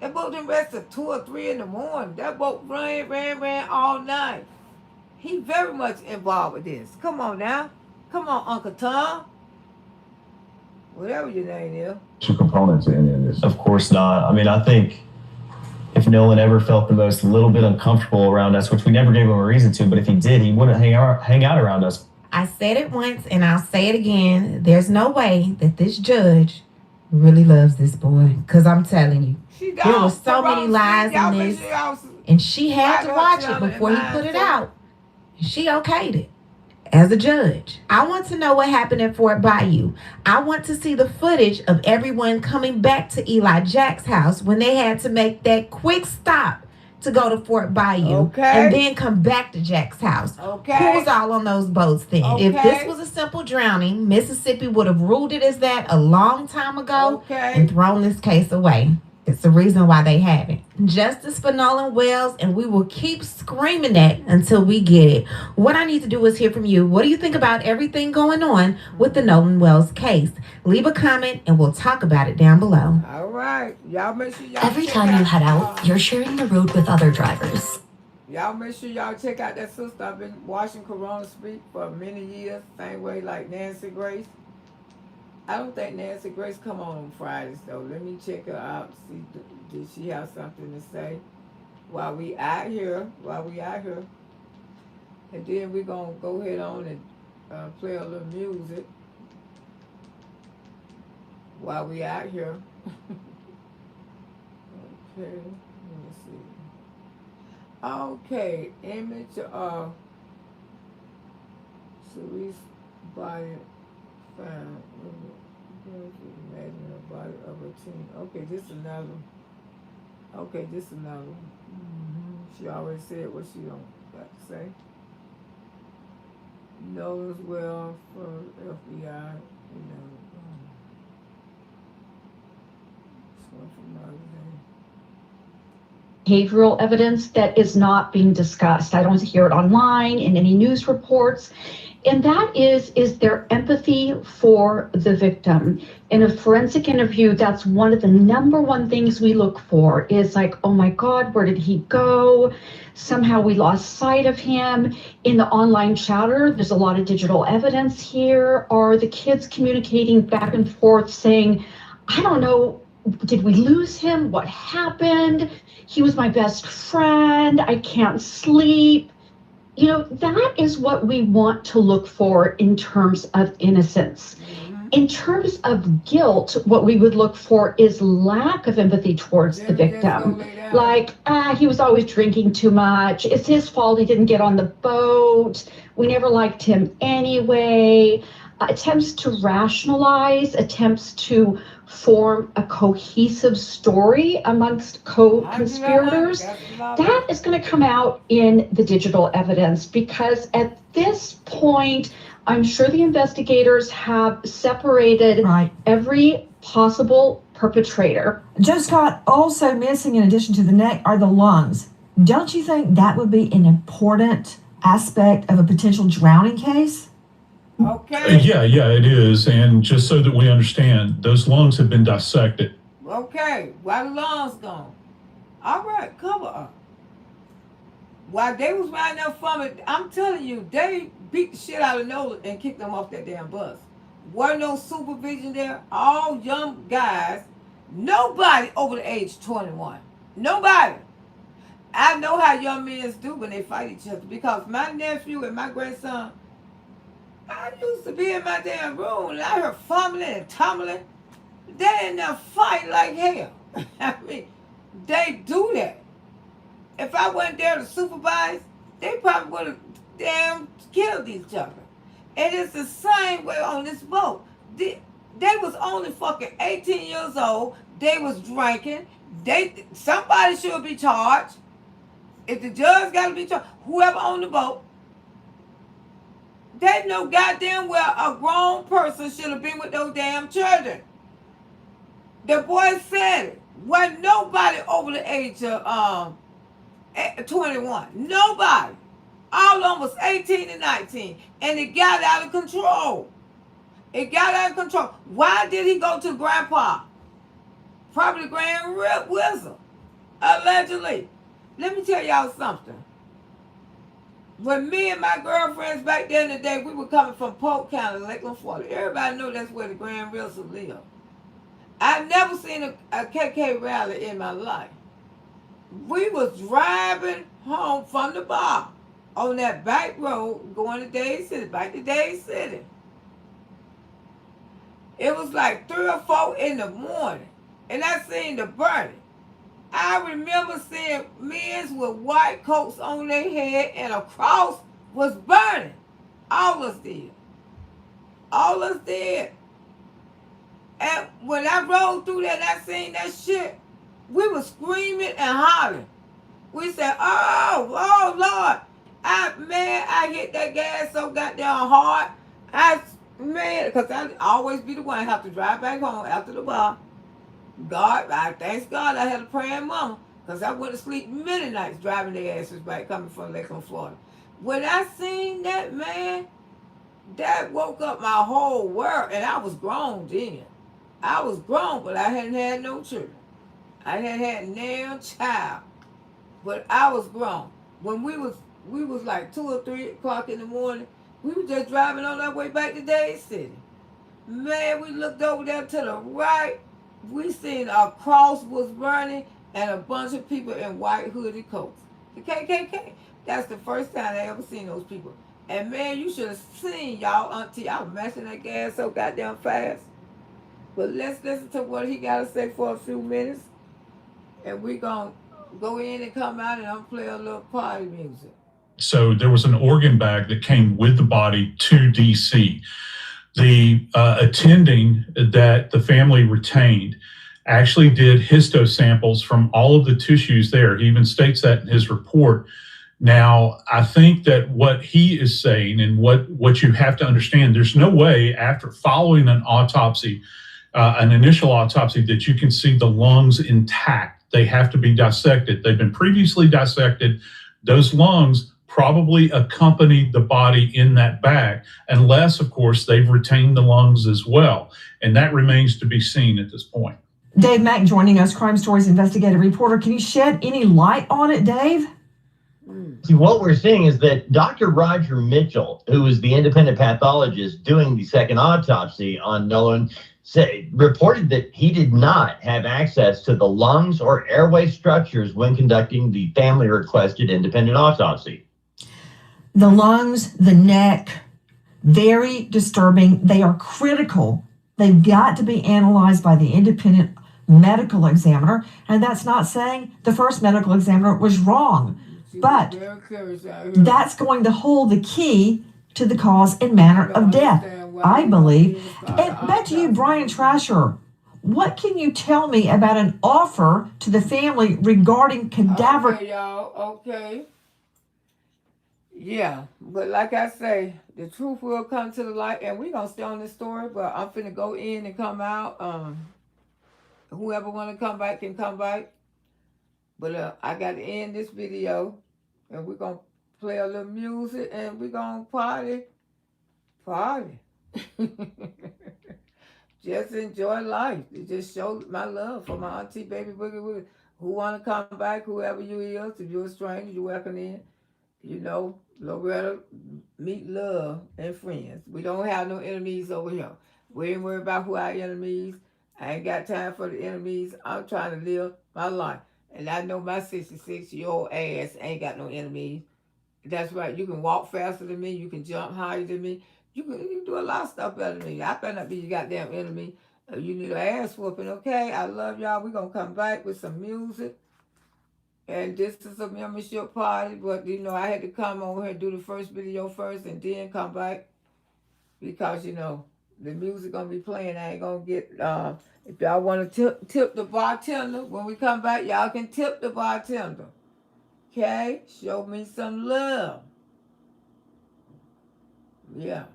That boat didn't rest till 2 or 3 in the morning. That boat ran all night. He very much involved with this. Come on now. Come on, Uncle Tom. Whatever your name is.
Two components to any of this.
Of course not. I mean, I think if Nolan ever felt the most little bit uncomfortable around us, which we never gave him a reason to, but if he did, he wouldn't hang out around us.
I said it once and I'll say it again. There's no way that this judge really loves this boy. Because I'm telling you, there were so many lies in this. And she had to watch it before he put it out. She okayed it. as a judge. I want to know what happened at Fort Bayou. I want to see the footage of everyone coming back to Eli Jack's house when they had to make that quick stop to go to Fort Bayou and then come back to Jack's house. Who was all on those boats then? If this was a simple drowning, Mississippi would have ruled it as that a long time ago and thrown this case away. It's the reason why they haven't. Justice for Nolan Wells, and we will keep screaming that until we get it. What I need to do is hear from you. What do you think about everything going on with the Nolan Wells case? Leave a comment and we'll talk about it down below.
All right. Y'all make sure y'all
Every time you head out, you're sharing the road with other drivers.
Y'all make sure y'all check out that sister. I've been watching Corona speak for many years. Same way like Nancy Grace. I don't think Nancy Grace come on Fridays though. Let me check her out. See, did she have something to say while we out here? And then we're gonna go ahead on and play a little music while we out here. Okay, let me see. Okay, image of Cerise Bryant found. Imagine the body of a teen. Okay, this another. She already said what she don't got to say. Knows well for FBI. You know. This one from another day.
Behavioral evidence that is not being discussed. I don't hear it online in any news reports. And that is their empathy for the victim. In a forensic interview, that's one of the number one things we look for is like, oh my God, where did he go? Somehow we lost sight of him. In the online chatter, there's a lot of digital evidence here. Are the kids communicating back and forth saying, I don't know, did we lose him? What happened? He was my best friend. I can't sleep. You know, that is what we want to look for in terms of innocence. In terms of guilt, what we would look for is lack of empathy towards the victim. Like, he was always drinking too much. It's his fault he didn't get on the boat. We never liked him anyway. Attempts to rationalize, attempts to form a cohesive story amongst co-conspirators, that is going to come out in the digital evidence because at this point, I'm sure the investigators have separated every possible perpetrator.
Joe Scott, also missing in addition to the neck are the lungs. Don't you think that would be an important aspect of a potential drowning case?
Okay.
Yeah, it is. And just so that we understand, those lungs have been dissected.
Okay, why the lungs gone? All right, cover up. While they was riding up from it, I'm telling you, they beat the shit out of Nolan and kicked them off that damn bus. Wasn't no supervision there. All young guys. Nobody over the age of 21. Nobody. I know how young men do when they fight each other because my nephew and my grandson, I used to be in my damn room and I heard fumbling and tumbling. They in there fight like hell. I mean, they do that. If I wasn't there to supervise, they probably would have damn killed each other. And it's the same way on this boat. They was only fucking 18 years old. They was drinking. Somebody should be charged. If the judge got to be charged, whoever on the boat, they know goddamn well a grown person should have been with those damn children. The boy said it. Wasn't nobody over the age of 21. Nobody. All of them was 18 and 19. And it got out of control. Why did he go to grandpa? Probably the Grand Wizard. Allegedly. Let me tell y'all something. When me and my girlfriends back then in the day, we were coming from Polk County, Lakeland, Florida. Everybody know that's where the Grand Wizard live. I've never seen a KK rally in my life. We was driving home from the bar on that back road going to Dade City, back to Dade City. It was like 3 or 4 in the morning, and I seen the burning. I remember seeing men with white coats on their head and a cross was burning. All of us did. All of us did. And when I rolled through that and I seen that shit, we were screaming and hollering. We said, oh Lord. I hit that gas so goddamn hard. Because I always be the one have to drive back home after the bar. Thanks God I had a praying mama. Because I went to sleep many nights driving their asses back coming from Lakeland, Florida. When I seen that, man, that woke up my whole world. And I was grown then. I was grown, but I hadn't had no children. I hadn't had no child. But I was grown. When we was like 2 or 3 o'clock in the morning, we were just driving on our way back to Dade City. Man, we looked over there to the right. We seen a cross was burning and a bunch of people in white hooded coats. The KKK. That's the first time I ever seen those people. And man, you should have seen y'all auntie. I was mashing that gas so goddamn fast. But let's listen to what he got to say for a few minutes. And we going to go in and come out and I'm play a little party music.
So there was an organ bag that came with the body to DC. The attending that the family retained actually did histo samples from all of the tissues there. He even states that in his report. Now, I think that what he is saying and what you have to understand, there's no way after following an autopsy, an initial autopsy, that you can see the lungs intact. They have to be dissected. They've been previously dissected. Those lungs probably accompanied the body in that bag, unless, of course, they've retained the lungs as well. And that remains to be seen at this point.
Dave Mack joining us, Crime Stories investigative reporter. Can you shed any light on it, Dave?
See, what we're seeing is that Dr. Roger Mitchell, who was the independent pathologist doing the second autopsy on Nolan, reported that he did not have access to the lungs or airway structures when conducting the family-requested independent autopsy.
The lungs, the neck, very disturbing. They are critical. They've got to be analyzed by the independent medical examiner. And that's not saying the first medical examiner was wrong. But that's going to hold the key to the cause and manner of death, I believe. And back to you, Brian Trasher. What can you tell me about an offer to the family regarding cadaver?
Okay, y'all. Okay. Yeah, but like I say, the truth will come to the light, and we're going to stay on this story, but I'm finna go in and come out. Whoever want to come back can come back. But I got to end this video, and we're going to play a little music, and we're going to party. Party. Just enjoy life. It just show my love for my auntie, baby Boogie Woogie. Who want to come back, whoever you is, if you're a stranger, you're welcome in. You know, Loretta, meet love and friends. We don't have no enemies over here. We ain't worried about who our enemies. I ain't got time for the enemies. I'm trying to live my life. And I know my 66-year-old ass ain't got no enemies. That's right. You can walk faster than me. You can jump higher than me. You can do a lot of stuff better than me. I better not be your goddamn enemy. You need an ass whooping, okay? I love y'all. We're going to come back with some music. And this is a membership party, but you know, I had to come over here and do the first video first and then come back because, you know, the music gonna be playing. I ain't gonna get, if y'all wanna tip the bartender, when we come back, y'all can tip the bartender. Okay? Show me some love. Yeah,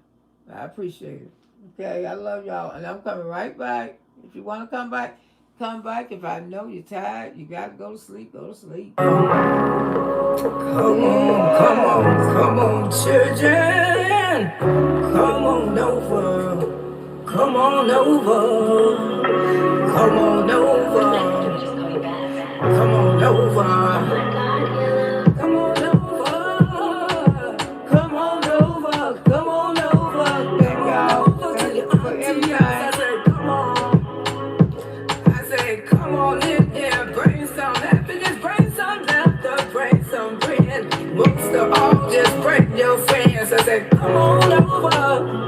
I appreciate it. Okay, I love y'all, and I'm coming right back. If you wanna come back, come back. If I know you're tired, you gotta go to sleep, go to sleep.
Come on, children. Come on over. Come on over. Come on over. Come on over. Just break your friends. I said, come on.